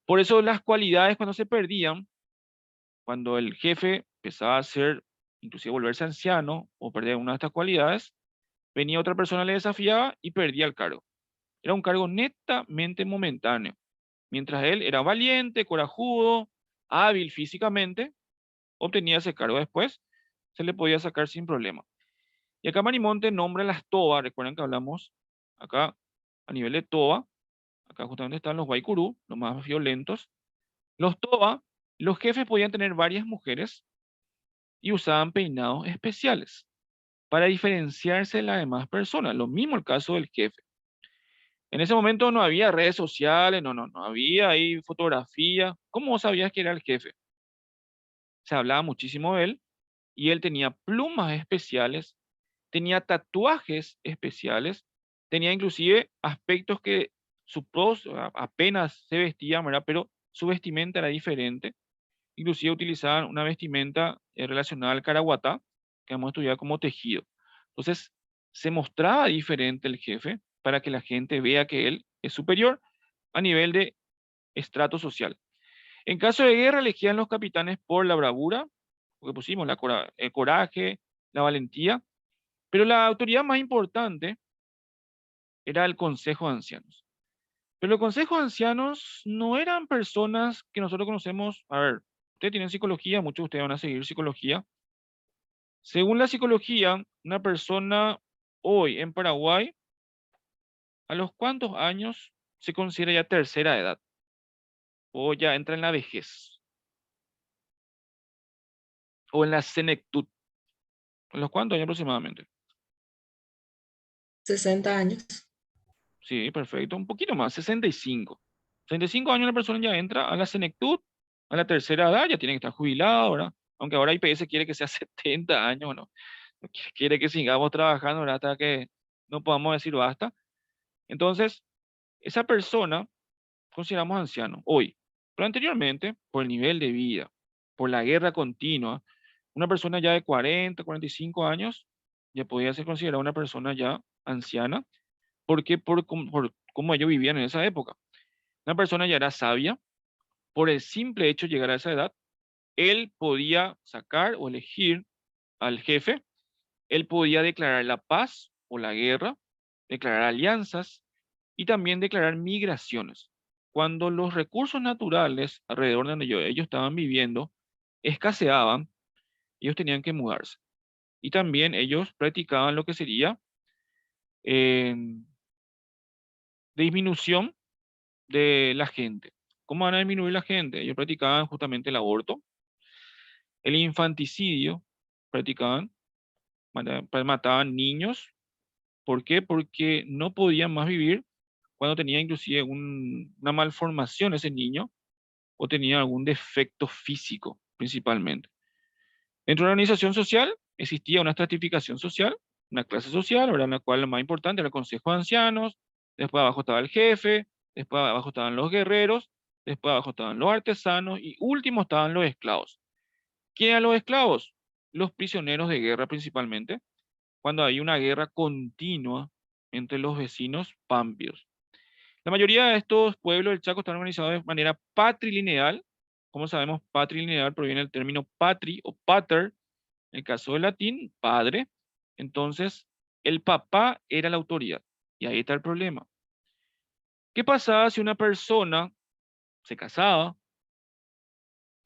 Por eso las cualidades cuando se perdían, cuando el jefe empezaba a ser, inclusive volverse anciano o perder una de estas cualidades, venía otra persona, le desafiaba y perdía el cargo. Era un cargo netamente momentáneo. Mientras él era valiente, corajudo, hábil físicamente, obtenía ese cargo después, se le podía sacar sin problema. Y acá Marimonte nombra las toba, recuerden que hablamos acá a nivel de toba, acá justamente están los guaycurú, los más violentos. Los toba, los jefes podían tener varias mujeres y usaban peinados especiales para diferenciarse de las demás personas. Lo mismo el caso del jefe. En ese momento no había redes sociales, no había ahí fotografía. ¿Cómo sabías que era el jefe? Se hablaba muchísimo de él y él tenía plumas especiales, tenía tatuajes especiales, tenía inclusive aspectos que su pros apenas se vestían, ¿verdad? Pero su vestimenta era diferente. Inclusive utilizaban una vestimenta relacionada al caraguatá, que hemos estudiado como tejido. Entonces, se mostraba diferente el jefe para que la gente vea que él es superior a nivel de estrato social. En caso de guerra, elegían los capitanes por la bravura, porque pusimos el coraje, la valentía, pero la autoridad más importante era el Consejo de Ancianos. Pero los consejos de ancianos no eran personas que nosotros conocemos. A ver, ustedes tienen psicología, muchos de ustedes van a seguir psicología. Según la psicología, una persona hoy en Paraguay, ¿a los cuántos años se considera ya tercera edad? O ya entra en la vejez. O en la senectud. ¿A los cuántos años aproximadamente? 60 años. Sí, perfecto. Un poquito más, 65. 65 años la persona ya entra a la senectud, a la tercera edad, ya tiene que estar jubilado, ¿verdad? Aunque ahora IPS quiere que sea 70 años, ¿no? Quiere que sigamos trabajando, ¿verdad? Hasta que no podamos decir basta. Entonces, esa persona consideramos anciano hoy, pero anteriormente, por el nivel de vida, por la guerra continua, una persona ya de 40, 45 años ya podía ser considerada una persona ya anciana, porque por cómo ellos vivían en esa época. Una persona ya era sabia, por el simple hecho de llegar a esa edad, él podía sacar o elegir al jefe, él podía declarar la paz o la guerra, declarar alianzas y también declarar migraciones. Cuando los recursos naturales alrededor de donde ellos estaban viviendo escaseaban, ellos tenían que mudarse. Y también ellos practicaban lo que sería eh, disminución de la gente. ¿Cómo van a disminuir la gente? Ellos practicaban justamente el aborto, el infanticidio, practicaban, mataban niños. ¿Por qué? Porque no podían más vivir cuando tenía inclusive una malformación ese niño o tenía algún defecto físico principalmente. Dentro de la organización social existía una estratificación social, una clase social, ¿verdad? En la cual lo más importante era el consejo de ancianos, después abajo estaba el jefe, después abajo estaban los guerreros, después abajo estaban los artesanos y último estaban los esclavos. ¿Quién eran los esclavos? Los prisioneros de guerra principalmente, cuando hay una guerra continua entre los vecinos pampios. La mayoría de estos pueblos del Chaco están organizados de manera patrilineal. Como sabemos, patrilineal proviene del término patri o pater, en el caso del latín, padre. Entonces, el papá era la autoridad. Y ahí está el problema. ¿Qué pasaba si una persona se casaba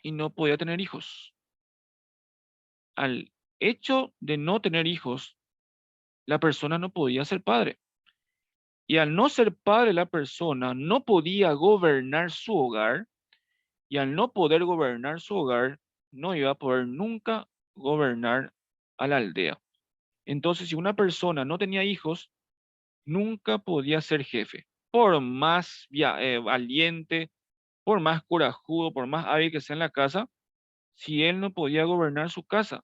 y no podía tener hijos? Al hecho de no tener hijos, la persona no podía ser padre. Y al no ser padre la persona no podía gobernar su hogar, y al no poder gobernar su hogar, no iba a poder nunca gobernar a la aldea. Entonces, si una persona no tenía hijos, nunca podía ser jefe. Por más valiente, por más corajudo, por más hábil que sea en la casa, si él no podía gobernar su casa,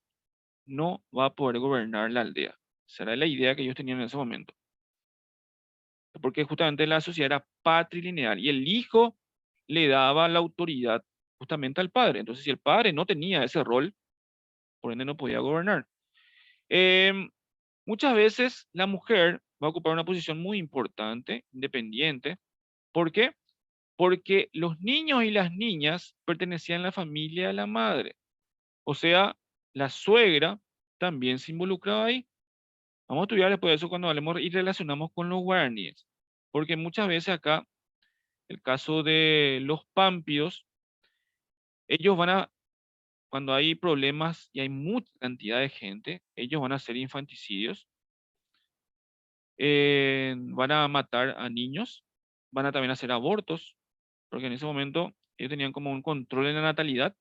no va a poder gobernar la aldea. Esa era la idea que ellos tenían en ese momento. Porque justamente la sociedad era patrilineal y el hijo le daba la autoridad justamente al padre. Entonces, si el padre no tenía ese rol, por ende no podía gobernar. Em, Muchas veces la mujer va a ocupar una posición muy importante, independiente. ¿Por qué? Porque los niños y las niñas pertenecían a la familia de la madre. O sea, la suegra también se involucraba ahí. Vamos a estudiar después de eso cuando hablemos y relacionamos con los guaraníes. Porque muchas veces acá, el caso de los pampios, ellos van a, cuando hay problemas y hay mucha cantidad de gente, ellos van a hacer infanticidios, van a matar a niños, van a también hacer abortos, porque en ese momento ellos tenían como un control de la natalidad,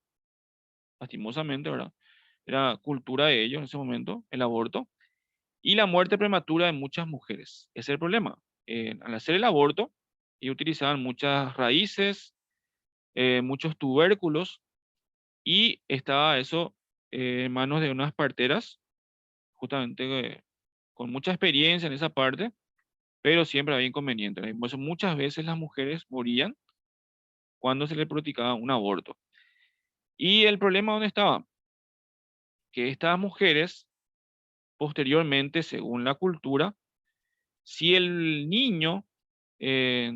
lastimosamente, ¿verdad? Era cultura de ellos en ese momento, el aborto, y la muerte prematura de muchas mujeres. Ese es el problema. Al hacer el aborto, ellos utilizaban muchas raíces, muchos tubérculos, y estaba eso en manos de unas parteras, justamente con mucha experiencia en esa parte, pero siempre había inconvenientes. Por eso muchas veces las mujeres morían cuando se les practicaba un aborto. ¿Y el problema dónde estaba? Que estas mujeres, posteriormente, según la cultura, si el niño, eh,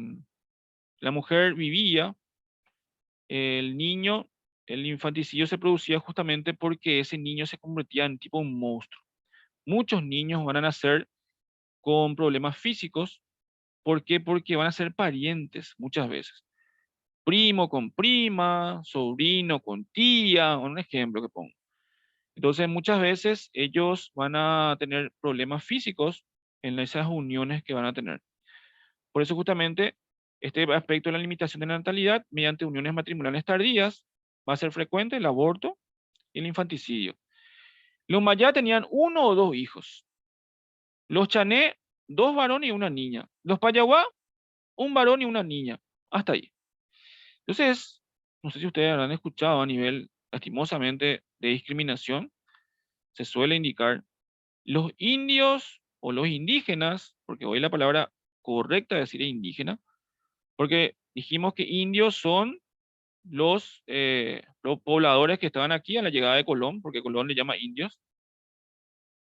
la mujer vivía, el niño, el infanticidio se producía justamente porque ese niño se convertía en tipo un monstruo. Muchos niños van a nacer con problemas físicos, ¿Por qué? Porque van a ser parientes muchas veces. Primo con prima, sobrino con tía, un ejemplo que pongo. Entonces, muchas veces ellos van a tener problemas físicos en esas uniones que van a tener. Por eso justamente este aspecto de la limitación de la natalidad mediante uniones matrimoniales tardías va a ser frecuente el aborto y el infanticidio. Los mayas tenían uno o dos hijos. Los chané, dos varones y una niña. Los payaguá, un varón y una niña. Hasta ahí. Entonces, no sé si ustedes habrán escuchado a nivel, lastimosamente, de discriminación, se suele indicar los indios o los indígenas, porque hoy la palabra correcta es decir indígena, porque dijimos que indios son los pobladores que estaban aquí a la llegada de Colón, porque Colón le llama indios,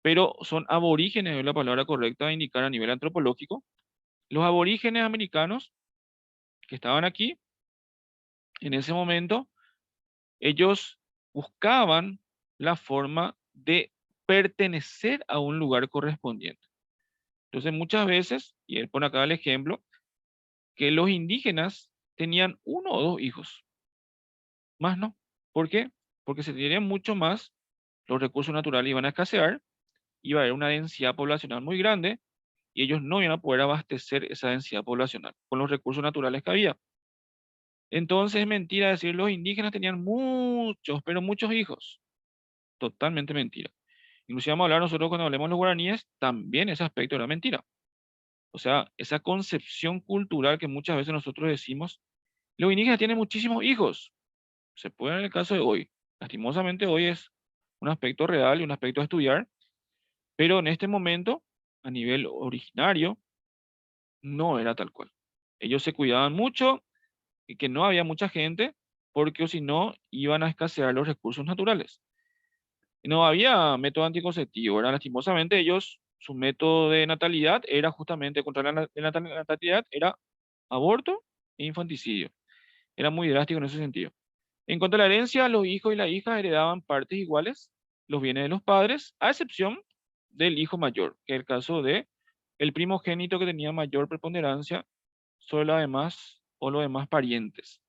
pero son aborígenes, es la palabra correcta a indicar a nivel antropológico. Los aborígenes americanos que estaban aquí en ese momento, ellos buscaban la forma de pertenecer a un lugar correspondiente. Entonces, muchas veces, y él pone acá el ejemplo, que los indígenas tenían uno o dos hijos, más no. ¿Por qué? Porque se tenían mucho más, los recursos naturales iban a escasear, iba a haber una densidad poblacional muy grande, y ellos no iban a poder abastecer esa densidad poblacional con los recursos naturales que había. Entonces es mentira decir los indígenas tenían muchos, pero muchos hijos. Totalmente mentira. Inclusive vamos a hablar nosotros cuando hablemos de los guaraníes, también ese aspecto era mentira. O sea, esa concepción cultural que muchas veces nosotros decimos, los indígenas tienen muchísimos hijos. Se puede dar en el caso de hoy. Lastimosamente hoy es un aspecto real y un aspecto a estudiar, pero en este momento, a nivel originario, no era tal cual. Ellos se cuidaban mucho y que no había mucha gente, porque si no, iban a escasear los recursos naturales. No había método anticonceptivo, ¿verdad? Lastimosamente ellos, su método de natalidad era justamente contra la natalidad, era aborto e infanticidio. Era muy drástico en ese sentido. En cuanto a la herencia, los hijos y las hijas heredaban partes iguales, los bienes de los padres, a excepción del hijo mayor, que es el caso de el primogénito que tenía mayor preponderancia sobre los demás o los demás parientes.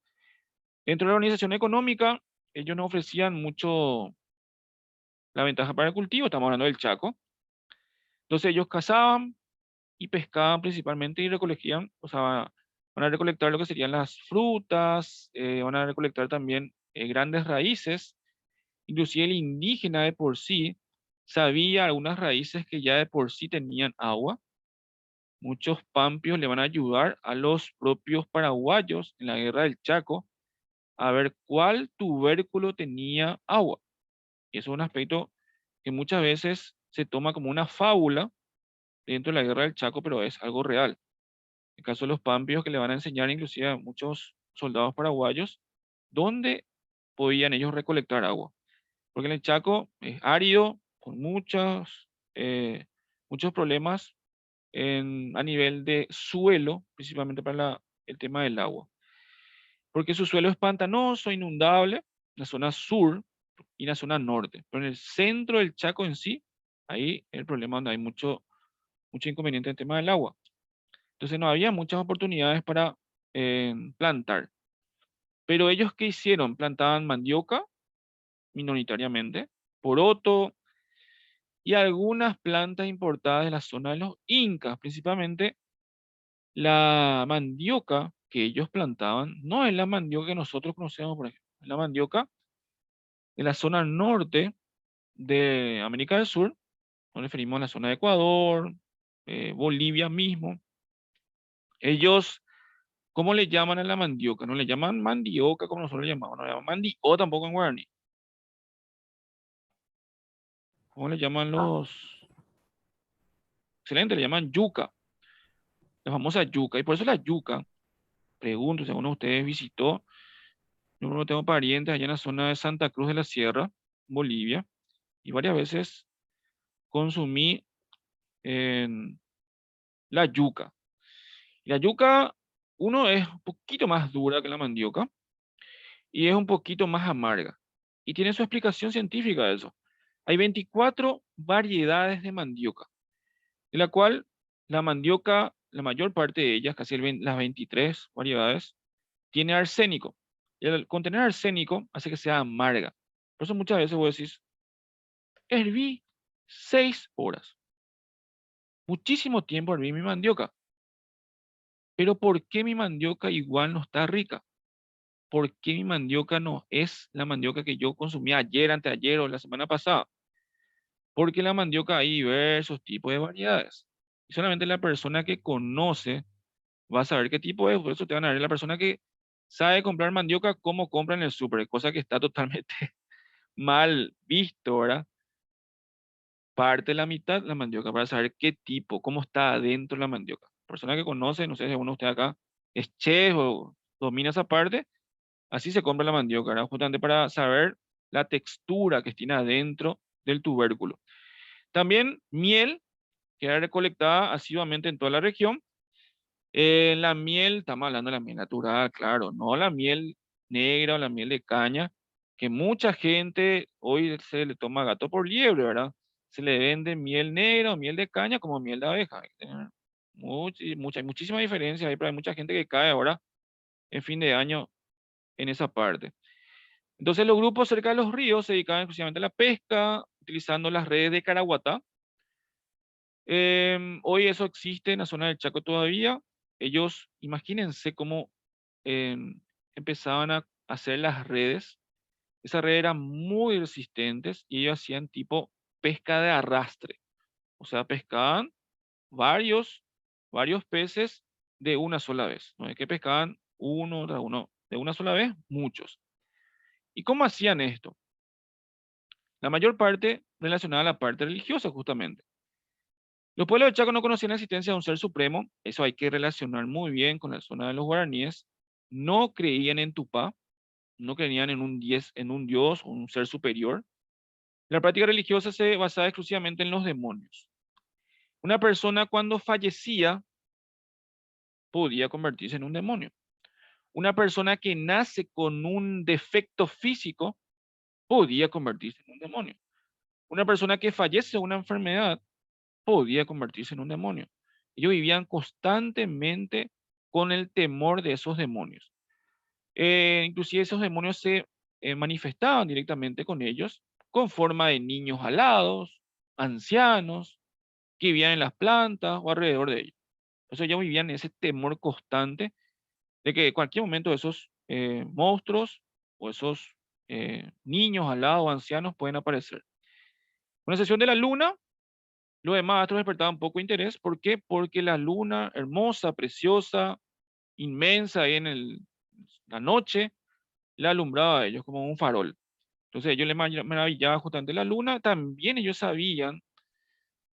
Dentro de la organización económica, ellos no ofrecían mucho la ventaja para el cultivo, estamos hablando del Chaco. Entonces ellos cazaban y pescaban principalmente y recolecían, o sea, van a recolectar lo que serían las frutas, van a recolectar también grandes raíces. Inclusive el indígena de por sí sabía algunas raíces que ya de por sí tenían agua. Muchos pampios le van a ayudar a los propios paraguayos en la guerra del Chaco a ver cuál tubérculo tenía agua. Y eso es un aspecto que muchas veces se toma como una fábula dentro de la guerra del Chaco, pero es algo real. El caso de los pampios que le van a enseñar inclusive a muchos soldados paraguayos dónde podían ellos recolectar agua. Porque en el Chaco es árido, con muchos problemas a nivel de suelo, principalmente para el tema del agua. Porque su suelo es pantanoso, inundable, la zona sur y la zona norte. Pero en el centro del Chaco en sí, ahí es el problema donde hay mucho inconveniente en el tema del agua. Entonces no había muchas oportunidades para plantar. Pero ellos, ¿qué hicieron? Plantaban mandioca, minoritariamente, poroto y algunas plantas importadas de la zona de los incas, principalmente la mandioca que ellos plantaban, no es la mandioca que nosotros conocemos, por ejemplo, es la mandioca de la zona norte de América del Sur, nos referimos a la zona de Ecuador, Bolivia mismo. Ellos, ¿cómo le llaman a la mandioca? No le llaman mandioca como nosotros le llamamos, no le llaman mandio tampoco en guaraní. ¿Cómo le llaman los? Excelente, le llaman yuca, la famosa yuca. Y por eso la yuca, pregunto si alguno de ustedes visitó, yo no tengo parientes allá en la zona de Santa Cruz de la Sierra, Bolivia, y varias veces consumí la yuca. Y la yuca, uno es un poquito más dura que la mandioca y es un poquito más amarga. Y tiene su explicación científica de eso. Hay 24 variedades de mandioca, de la cual la mandioca la mayor parte de ellas, casi las 23 variedades, tiene arsénico. Y al contener arsénico hace que sea amarga. Por eso muchas veces vos decís, herví 6 horas. Muchísimo tiempo herví mi mandioca. Pero ¿por qué mi mandioca igual no está rica? ¿Por qué mi mandioca no es la mandioca que yo consumí ayer, anteayer o la semana pasada? Porque la mandioca hay diversos tipos de variedades. Y solamente la persona que conoce va a saber qué tipo es. Por eso te van a ver la persona que sabe comprar mandioca como compra en el súper, cosa que está totalmente mal visto, ¿verdad? Parte la mitad la mandioca para saber qué tipo, cómo está adentro la mandioca. Persona que conoce, no sé si alguno de ustedes acá es chef o domina esa parte, así se compra la mandioca, ¿verdad? Justamente para saber la textura que tiene adentro del tubérculo. También miel, que era recolectada asiduamente en toda la región. La miel, estamos hablando de la miel natural, claro, no la miel negra o la miel de caña, que mucha gente hoy se le toma gato por liebre, ¿verdad? Se le vende miel negra o miel de caña como miel de abeja. Hay que tener muchísima diferencia ahí, pero hay mucha gente que cae ahora en fin de año en esa parte. Entonces los grupos cerca de los ríos se dedicaban exclusivamente a la pesca, utilizando las redes de Caraguatá. Hoy eso existe en la zona del Chaco todavía. Ellos, imagínense cómo empezaban a hacer las redes. Esas redes eran muy resistentes y ellos hacían tipo pesca de arrastre. O sea, pescaban varios, varios peces de una sola vez. No es que pescaban uno tras uno de una sola vez, muchos. ¿Y cómo hacían esto? La mayor parte relacionada a la parte religiosa, justamente. Los pueblos de Chaco no conocían la existencia de un ser supremo, eso hay que relacionar muy bien con la zona de los guaraníes. No creían en Tupá, no creían en un, en un dios o un ser superior. La práctica religiosa se basaba exclusivamente en los demonios. Una persona cuando fallecía podía convertirse en un demonio. Una persona que nace con un defecto físico podía convertirse en un demonio. Una persona que fallece de una enfermedad podía convertirse en un demonio. Ellos vivían constantemente con el temor de esos demonios. Inclusive esos demonios se manifestaban directamente con ellos, con forma de niños alados, ancianos, que vivían en las plantas o alrededor de ellos. Entonces ellos vivían ese temor constante de que en cualquier momento esos monstruos o esos niños alados o ancianos pueden aparecer. Con excepción de la luna, los demás astros despertaban poco interés. ¿Por qué? Porque la luna, hermosa, preciosa, inmensa ahí en la noche, la alumbraba a ellos como un farol. Entonces ellos les maravillaba justamente la luna. También ellos sabían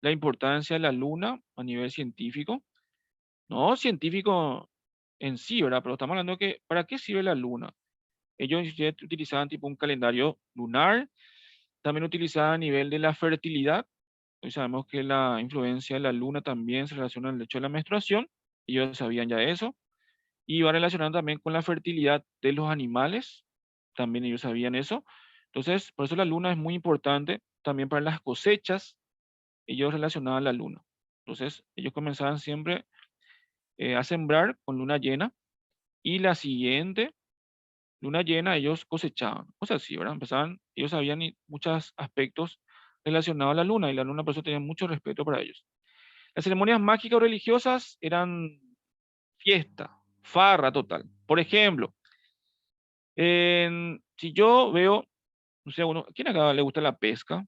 la importancia de la luna a nivel científico. No científico en sí, ¿verdad? Pero estamos hablando de que, ¿para qué sirve la luna? Ellos utilizaban tipo un calendario lunar. También utilizaban a nivel de la fertilidad. Hoy sabemos que la influencia de la luna también se relaciona al hecho de la menstruación. Ellos sabían ya eso. Y va relacionado también con la fertilidad de los animales. También ellos sabían eso. Entonces, por eso la luna es muy importante también para las cosechas. Ellos relacionaban la luna. Entonces, ellos comenzaban siempre a sembrar con luna llena y la siguiente luna llena ellos cosechaban. O sea, sí, ¿verdad? Empezaban, ellos sabían muchos aspectos relacionados a la luna y la luna por eso tenía mucho respeto para ellos. Las ceremonias mágicas o religiosas eran fiesta, farra total. Por ejemplo, si yo veo, no sé, ¿quién acá le gusta la pesca?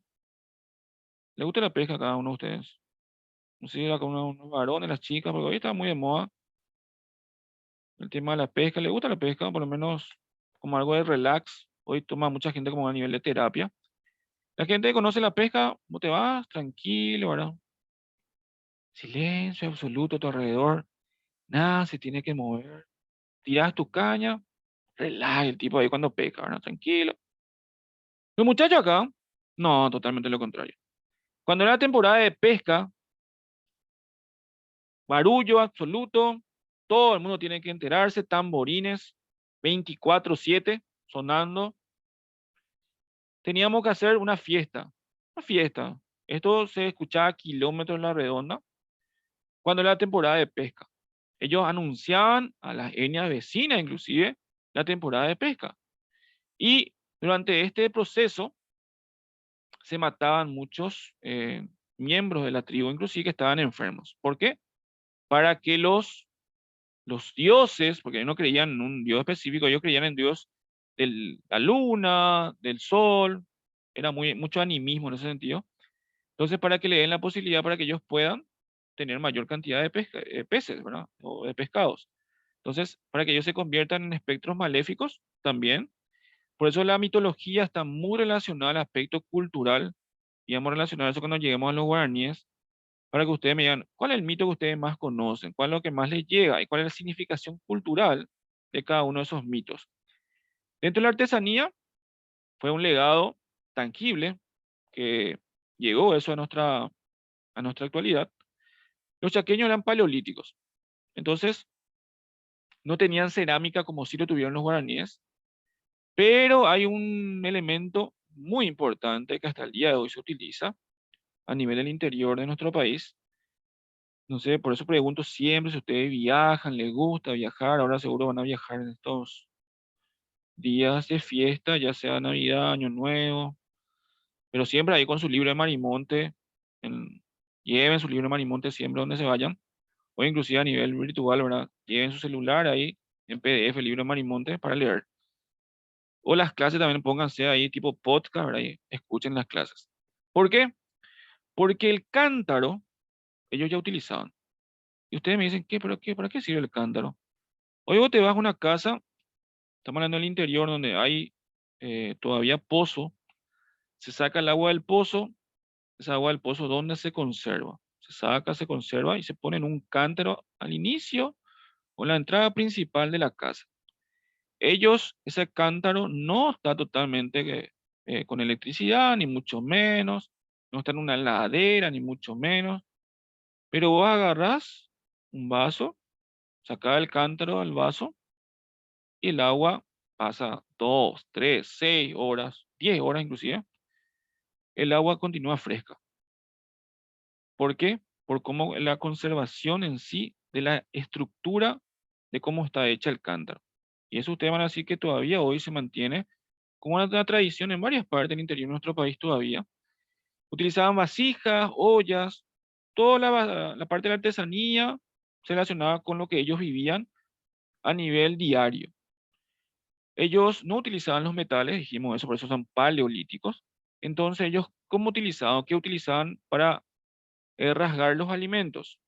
¿Le gusta la pesca a cada uno de ustedes? No sé, acá unos varones, las chicas, porque hoy está muy de moda el tema de la pesca. ¿Le gusta la pesca? Por lo menos como algo de relax. Hoy toma mucha gente como a nivel de terapia. La gente que conoce la pesca, ¿cómo te vas? Tranquilo, ¿verdad? Silencio absoluto a tu alrededor. Nada se tiene que mover. Tiras tu caña, relaja el tipo ahí cuando pesca, ¿verdad? Tranquilo. Los muchachos acá, no, totalmente lo contrario. Cuando era temporada de pesca, barullo absoluto, todo el mundo tiene que enterarse, tamborines 24/7 sonando. Teníamos que hacer una fiesta, una fiesta. Esto se escuchaba a kilómetros en la redonda. cuando era la temporada de pesca. Ellos anunciaban a las etnias vecinas, inclusive, la temporada de pesca. Y durante este proceso se mataban muchos miembros de la tribu, inclusive que estaban enfermos. ¿Por qué? Para que los dioses, porque ellos no creían en un dios específico, ellos creían en dios de la luna, del sol, era mucho animismo en ese sentido. Entonces, para que le den la posibilidad para que ellos puedan tener mayor cantidad de peces, ¿verdad? O de pescados. Entonces, para que ellos se conviertan en espectros maléficos también. Por eso la mitología está muy relacionada al aspecto cultural y vamos a relacionar eso cuando lleguemos a los guaraníes, para que ustedes me digan cuál es el mito que ustedes más conocen, cuál es lo que más les llega y cuál es la significación cultural de cada uno de esos mitos. Dentro de la artesanía fue un legado tangible que llegó eso a nuestra actualidad. Los chaqueños eran paleolíticos, entonces no tenían cerámica como sí lo tuvieron los guaraníes, pero hay un elemento muy importante que hasta el día de hoy se utiliza a nivel del interior de nuestro país. No sé, por eso pregunto siempre si ustedes viajan, les gusta viajar, ahora seguro van a viajar en estos días de fiesta, ya sea Navidad, Año Nuevo, pero siempre ahí con su libro de Marimonte, lleven su libro de Marimonte siempre donde se vayan, o inclusive a nivel virtual, ¿verdad? Lleven su celular ahí en PDF, el libro de Marimonte, para leer. O las clases también pónganse ahí tipo podcast, ¿verdad? Y escuchen las clases. ¿Por qué? Porque el cántaro, ellos ya utilizaban. Y ustedes me dicen, ¿qué? ¿Pero qué? ¿Para qué sirve el cántaro? Hoy vos te vas a una casa, estamos hablando del interior, donde hay todavía pozo, se saca el agua del pozo, esa agua del pozo, ¿dónde se conserva? Se saca, se conserva y se pone en un cántaro al inicio o en la entrada principal de la casa. Ellos, ese cántaro no está totalmente con electricidad, ni mucho menos, no está en una heladera, ni mucho menos, pero vos agarrás un vaso, sacás el cántaro al vaso y el agua pasa 2, 3, 6 horas, 10 horas inclusive, el agua continúa fresca. ¿Por qué? Por cómo la conservación en sí de la estructura de cómo está hecha el cántaro. Y eso ustedes van a decir que todavía hoy se mantiene como una tradición en varias partes del interior de nuestro país todavía. Utilizaban vasijas, ollas, toda la parte de la artesanía se relacionaba con lo que ellos vivían a nivel diario. Ellos no utilizaban los metales, dijimos eso, por eso son paleolíticos. Entonces ellos, ¿cómo utilizaban? ¿Qué utilizaban para rasgar los alimentos?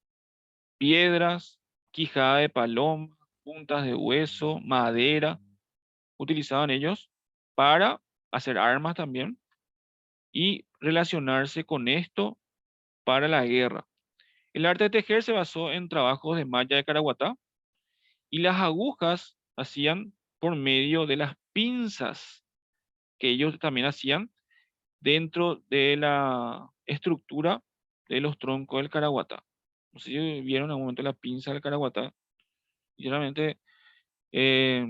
Piedras, quijada de paloma, puntas de hueso, madera, utilizaban ellos para hacer armas también y relacionarse con esto para la guerra. El arte de tejer se basó en trabajos de malla de Caraguatá y las agujas hacían por medio de las pinzas que ellos también hacían dentro de la estructura de los troncos del Caraguatá. No sé si vieron en algún momento la pinza del Caraguatá. Y realmente eh,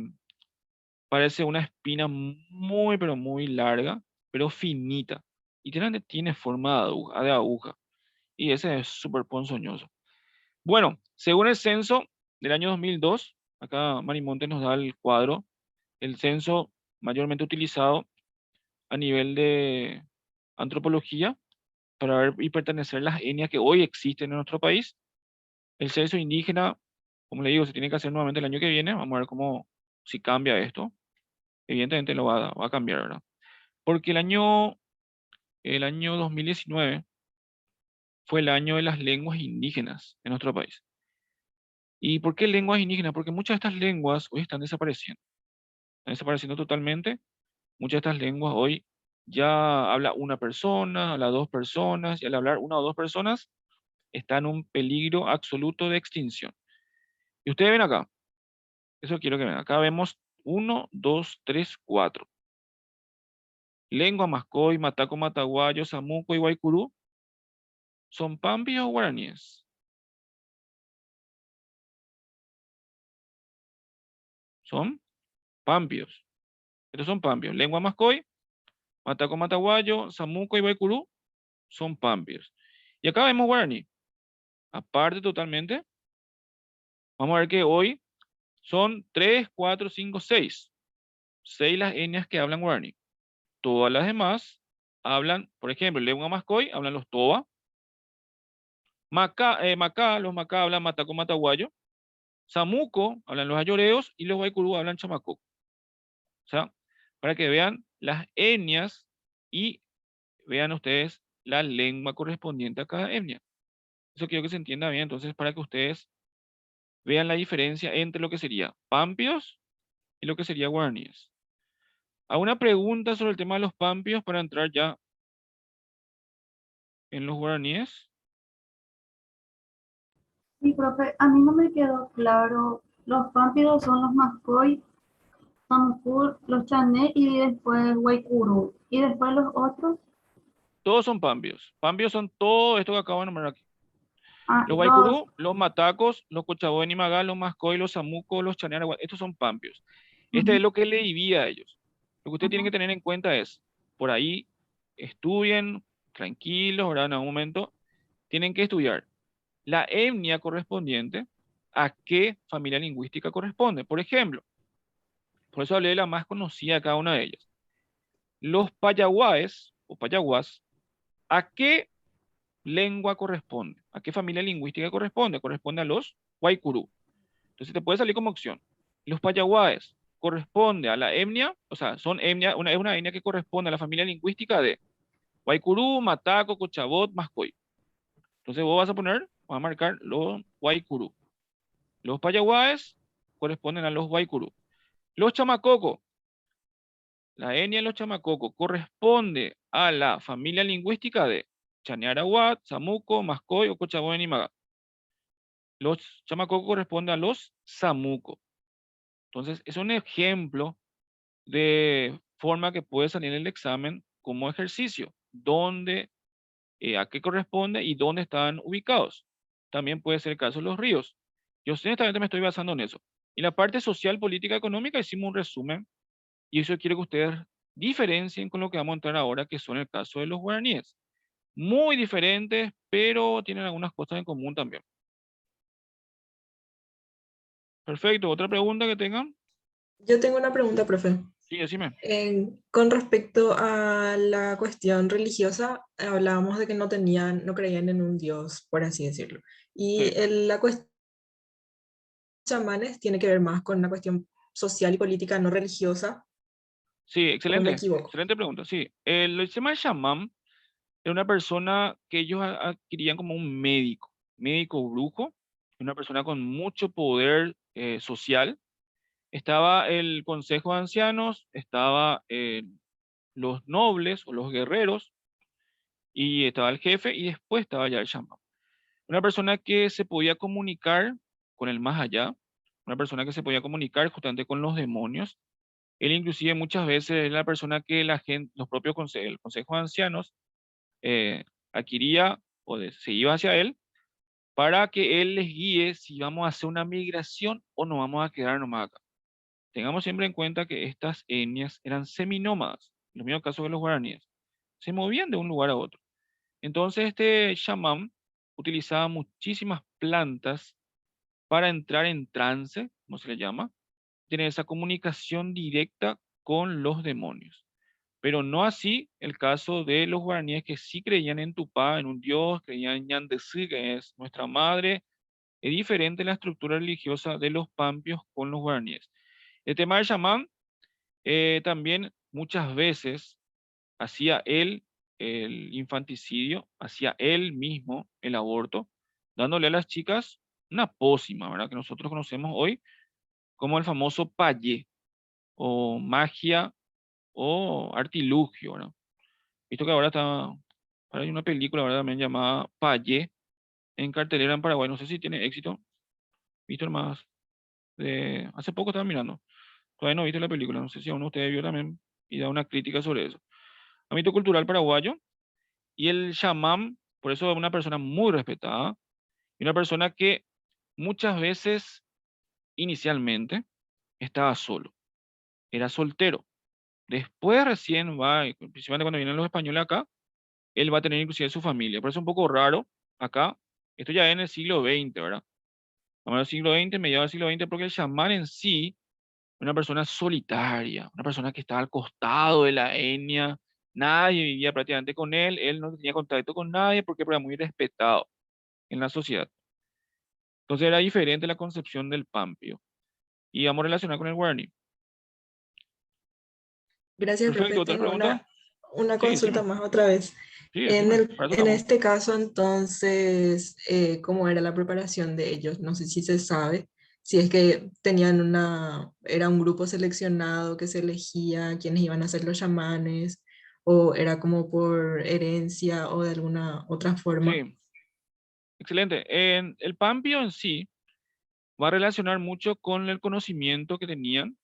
parece una espina muy, pero muy larga, pero finita. Y realmente tiene forma de aguja. Y ese es súper ponzoñoso. Bueno, según el censo del año 2002, acá Marimonte nos da el cuadro, el censo mayormente utilizado a nivel de antropología para ver y pertenecer a las etnias que hoy existen en nuestro país. El censo indígena, como le digo, se tiene que hacer nuevamente el año que viene. Vamos a ver cómo, si cambia esto. Evidentemente lo va a cambiar, ¿verdad? Porque el año 2019 fue el año de las lenguas indígenas en nuestro país. ¿Y por qué lenguas indígenas? Porque muchas de estas lenguas hoy están desapareciendo. Están desapareciendo totalmente. Muchas de estas lenguas hoy ya habla una persona, habla dos personas, y al hablar una o dos personas está en un peligro absoluto de extinción. Y ustedes ven acá, eso quiero que vean. Acá vemos uno, dos, tres, cuatro. Lengua, mascoy, mataco, mataguayo, samuco y guaycurú. ¿Son pambi o guaraníes? Son pampios. Estos son pampios. Lengua, mascoy, mataco, mataguayo, samuco y guaycurú son pampios. Y acá vemos guaraní. aparte totalmente. Vamos a ver que hoy son 3, 4, 5, 6. 6 las etnias que hablan guaraní. Todas las demás hablan, por ejemplo, lengua mascoy, hablan los toba. Macá, los macá hablan mataco mataguayo. Samuco hablan los ayoreos y los guaycurú hablan chamacoco. O sea, para que vean las etnias y vean ustedes la lengua correspondiente a cada etnia. Eso quiero que se entienda bien, entonces, para que ustedes vean la diferencia entre lo que sería pampios y lo que sería guaraníes. Hago una pregunta sobre el tema de los pampios para entrar ya en los guaraníes. Sí, profe, a mí no me quedó claro. Los pámpidos son los mascoy, Samucur, los chané y después Guaycurú. Y después los otros, Todos son pampios. Pampios son todo esto que acabo de nombrar aquí. Los los, guaycurú, los matacos, los cochabó de Nimagá, los mascoy, los samucos, los chaneras, estos son pampios. Este es lo que le divide a ellos. Lo que ustedes tienen que tener en cuenta es, por ahí estudien tranquilos, ¿verdad? En algún momento tienen que estudiar la etnia correspondiente a qué familia lingüística corresponde. Por ejemplo, por eso hablé de la más conocida de cada una de ellas. Los payaguáes o payaguás, ¿a qué lengua corresponde? ¿A qué familia lingüística corresponde? Corresponde a los guaycurú. Entonces te puede salir como opción. Los payaguáes corresponde a la etnia, o sea, son etnia, es una etnia que corresponde a la familia lingüística de guaycurú, mataco, cochabot, mascoy. Entonces vos vas a marcar los guaycurú. Los payaguáes corresponden a los guaycurú. Los chamacocos, la etnia de los chamacocos corresponde a la familia lingüística de Chanearahuat, Samuco, Mascoy o Cochabón y Maga. Los chamacocos corresponden a los Samuco. Entonces, es un ejemplo de forma que puede salir en el examen como ejercicio, dónde, a qué corresponde y dónde están ubicados. También puede ser el caso de los ríos. Yo honestamente me estoy basando en eso. Y la parte social, política, económica, hicimos un resumen y eso quiero que ustedes diferencien con lo que vamos a entrar ahora, que son el caso de los guaraníes. Muy diferentes, pero tienen algunas cosas en común también. Perfecto. ¿Otra pregunta que tengan? Yo tengo una pregunta, profe. Sí, decime. Con respecto a la cuestión religiosa, hablábamos de que no creían en un Dios, por así decirlo. Y Sí, la cuestión de los chamanes tiene que ver más con una cuestión social y política, no religiosa, sí, ¿o me excelente. equivoco? Excelente pregunta. Sí, el tema de chamán era una persona que ellos adquirían como un médico brujo, una persona con mucho poder social. Estaba el consejo de ancianos, estaba los nobles o los guerreros, y estaba el jefe, y después estaba ya el chamán. Una persona que se podía comunicar con el más allá, una persona que se podía comunicar justamente con los demonios. Él inclusive muchas veces es la persona que la gente, los propios el consejo de ancianos eh, adquiría se iba hacia él para que él les guíe si vamos a hacer una migración o nos vamos a quedar nomás acá. Tengamos siempre en cuenta que estas etnias eran seminómadas, en los mismos casos que los guaraníes. Se movían de un lugar a otro. Entonces este chamán utilizaba muchísimas plantas para entrar en trance, como se le llama, tener esa comunicación directa con los demonios. Pero no así el caso de los guaraníes que sí creían en Tupá, en un dios, creían en Ñandezí, que es nuestra madre. Es diferente la estructura religiosa de los pampios con los guaraníes. El tema del chamán también muchas veces hacía él el infanticidio, hacía él mismo el aborto, dándole a las chicas una pócima, ¿verdad? Que nosotros conocemos hoy como el famoso payé o magia o artilugio, ¿verdad? Visto que ahora hay una película, ¿verdad? También llamada Payé en cartelera en Paraguay. No sé si tiene éxito. Visto más hace poco estaba mirando. Todavía no viste la película. No sé si uno de ustedes vio también y da una crítica sobre eso. Ámbito cultural paraguayo y el chamán, por eso es una persona muy respetada y una persona que muchas veces inicialmente estaba solo, era soltero. Después recién va, principalmente cuando vienen los españoles acá, él va a tener inclusive su familia. Por eso es un poco raro acá Esto ya es en el siglo XX, ¿verdad? Vamos al siglo XX, mediados del siglo XX, porque el chamán en sí, una persona solitaria, una persona que estaba al costado de la etnia, nadie vivía prácticamente con él no tenía contacto con nadie porque era muy respetado en la sociedad. Entonces era diferente la concepción del Pampio. Y vamos a relacionar con el guaraní. Gracias, profe. Perfecto, ¿otra Tengo pregunta? una Sí, consulta decime. más otra vez. Sí, decime. Para eso En estamos. este caso, entonces, ¿cómo era la preparación de ellos? No sé si se sabe, si es que tenían era un grupo seleccionado que se elegía quiénes iban a ser los chamanes, o era como por herencia o de alguna otra forma. Sí, excelente. El Pampio en sí va a relacionar mucho con el conocimiento que tenían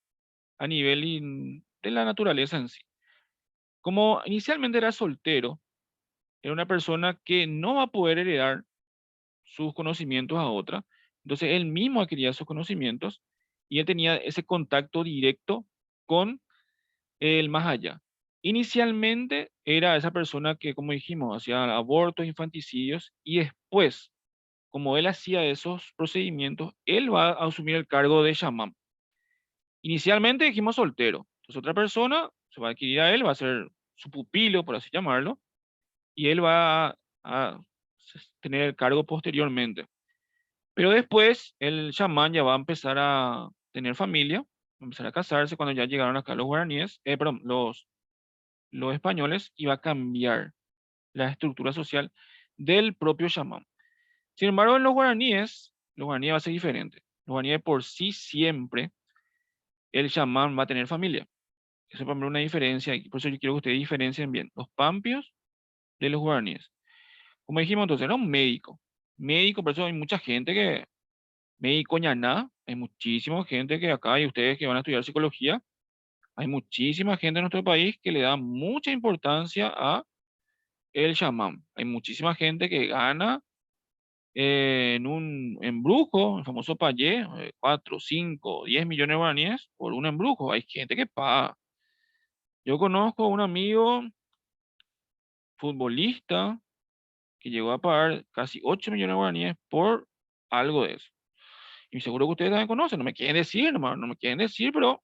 a nivel de la naturaleza en sí. Como inicialmente era soltero, era una persona que no va a poder heredar sus conocimientos a otra. Entonces él mismo adquiría sus conocimientos y él tenía ese contacto directo con el más allá. Inicialmente era esa persona que, como dijimos, hacía abortos, infanticidios y después, como él hacía esos procedimientos, él va a asumir el cargo de chamán. Inicialmente dijimos soltero. Entonces otra persona se va a adquirir a él, va a ser su pupilo, por así llamarlo, y él va a tener el cargo posteriormente. Pero después el chamán ya va a empezar a tener familia, va a empezar a casarse cuando ya llegaron acá los guaraníes, perdón, los españoles, y va a cambiar la estructura social del propio chamán. Sin embargo, en los guaraníes va a ser diferente. Los guaraníes por sí siempre, el chamán va a tener familia. Eso para mí es una diferencia, y por eso yo quiero que ustedes diferencien bien los pampios de los guaraníes. Como dijimos entonces, era un médico. Médico, por eso hay mucha gente que, médico ñaná, hay muchísima gente que acá, y ustedes que van a estudiar psicología, hay muchísima gente en nuestro país que le da mucha importancia a el chamán. Hay muchísima gente que gana en un embrujo, el famoso payé, 4, 5, 10 millones de guaraníes por un embrujo. Hay gente que paga. Yo conozco a un amigo futbolista que llegó a pagar casi 8 millones de guaraníes por algo de eso. Y seguro que ustedes también conocen, no me quieren decir, no me quieren decir, pero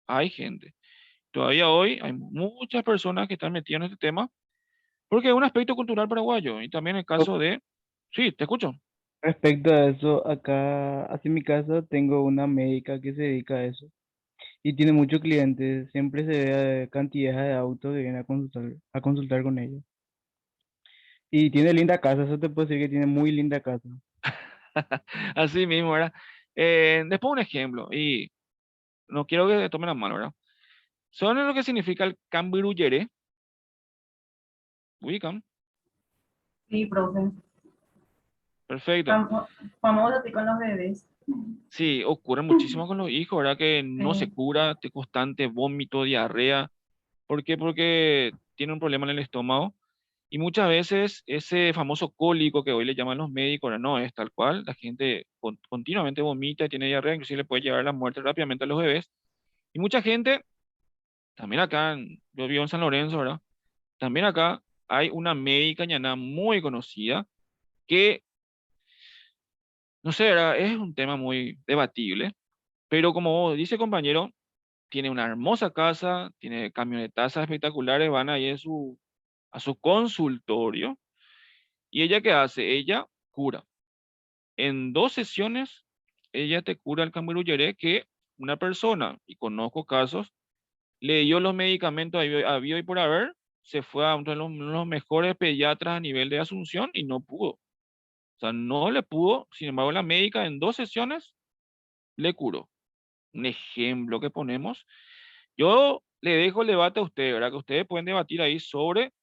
hay gente. Todavía hoy hay muchas personas que están metidas en este tema porque es un aspecto cultural paraguayo y también el caso de... Sí, te escucho. Respecto a eso, acá, así en mi casa, tengo una médica que se dedica a eso y tiene muchos clientes. Siempre se ve cantidades de autos que vienen a consultar con ella. Y tiene linda casa, eso te puedo decir que tiene muy linda casa. Así mismo, ¿verdad? Después un ejemplo, y no quiero que tomen la mano, ¿verdad? Son lo que significa el cambiruyere, ubican, Sí, profe. perfecto. Famoso así con los bebés. Sí, ocurre muchísimo con los hijos, ¿verdad? Que no se Sí. cura, de constante vómito, diarrea. ¿Por qué? Porque tiene un problema en el estómago. Y muchas veces ese famoso cólico que hoy le llaman los médicos, ¿verdad? No es tal cual. La gente continuamente vomita y tiene diarrea, inclusive le puede llevar a la muerte rápidamente a los bebés. Y mucha gente, también acá, yo vivo en San Lorenzo, ¿verdad? También acá hay una médica ñaná muy conocida que, no sé, ¿verdad? Es un tema muy debatible, pero como dice compañero, tiene una hermosa casa, tiene camionetazas espectaculares, van ahí a su consultorio. ¿Y ella qué hace? Ella cura. En 2 sesiones, ella te cura el Cambiruyeré que una persona, y conozco casos, le dio los medicamentos habido y por haber, se fue a uno de los mejores pediatras a nivel de Asunción y no pudo. O sea, no le pudo, sin embargo, la médica en 2 sesiones le curó. Un ejemplo que ponemos. Yo le dejo el debate a ustedes, ¿verdad? Que ustedes pueden debatir ahí sobre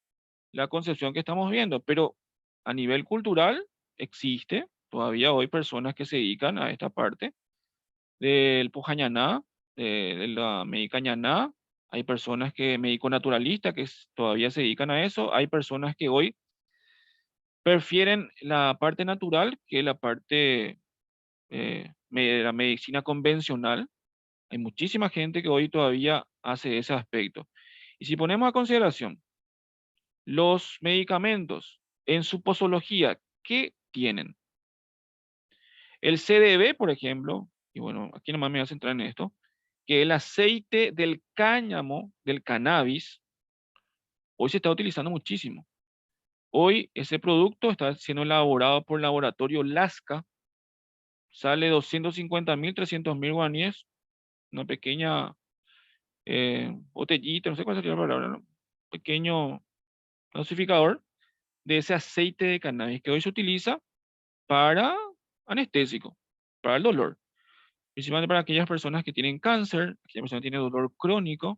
la concepción que estamos viendo, pero a nivel cultural existe todavía hoy personas que se dedican a esta parte del Pujañaná, de la médica ñaná. Hay personas que, médico naturalista, que todavía se dedican a eso. Hay personas que hoy prefieren la parte natural que la parte de la medicina convencional. Hay muchísima gente que hoy todavía hace ese aspecto. Y si ponemos a consideración los medicamentos en su posología, ¿qué tienen? El CDB, por ejemplo, y bueno, aquí nomás me voy a centrar en esto, que el aceite del cáñamo, del cannabis, hoy se está utilizando muchísimo. Hoy ese producto está siendo elaborado por el laboratorio Lasca, sale 250.000, 300.000 guaraníes, una pequeña botellita, no sé cuál sería la palabra, ¿no? Pequeño dosificador de ese aceite de cannabis que hoy se utiliza para anestésico, para el dolor. Principalmente para aquellas personas que tienen cáncer, aquellas personas que tienen dolor crónico,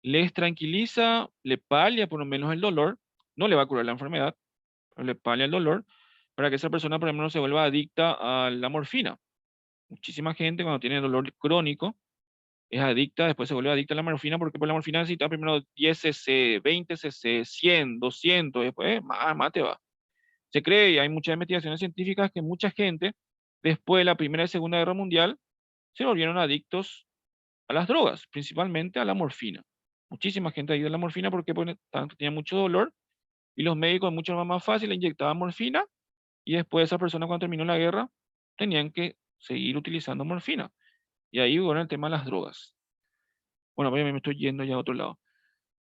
les tranquiliza, le palia por lo menos el dolor, no le va a curar la enfermedad, pero le palia el dolor, para que esa persona, por ejemplo, no se vuelva adicta a la morfina. Muchísima gente cuando tiene dolor crónico es adicta, después se vuelve adicta a la morfina, porque por la morfina necesita primero 10 cc, 20 cc, 100, 200, después más te va. Se cree, y hay muchas investigaciones científicas, que mucha gente, después de la Primera y Segunda Guerra Mundial, se volvieron adictos a las drogas, principalmente a la morfina. Muchísima gente adicta a la morfina porque tenía mucho dolor y los médicos, mucho más fácil, le inyectaban morfina y después esa persona, cuando terminó la guerra, tenían que seguir utilizando morfina. Y ahí, bueno, el tema de las drogas. Bueno, pues me estoy yendo ya a otro lado.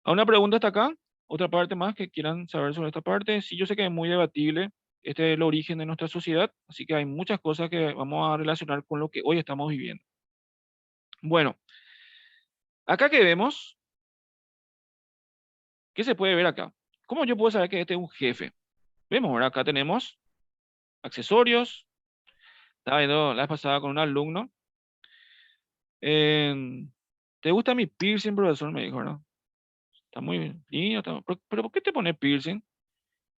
¿A una pregunta hasta acá? ¿Otra parte más que quieran saber sobre esta parte? Sí, yo sé que es muy debatible. Este es el origen de nuestra sociedad, así que hay muchas cosas que vamos a relacionar con lo que hoy estamos viviendo. Bueno, acá que vemos, ¿qué se puede ver acá? ¿Cómo yo puedo saber que este es un jefe? Vemos, ahora acá tenemos accesorios. Estaba viendo la vez pasada con un alumno. ¿Te gusta mi piercing, profesor? Me dijo, ¿no? Está muy lindo. Pero ¿por qué te pone piercing?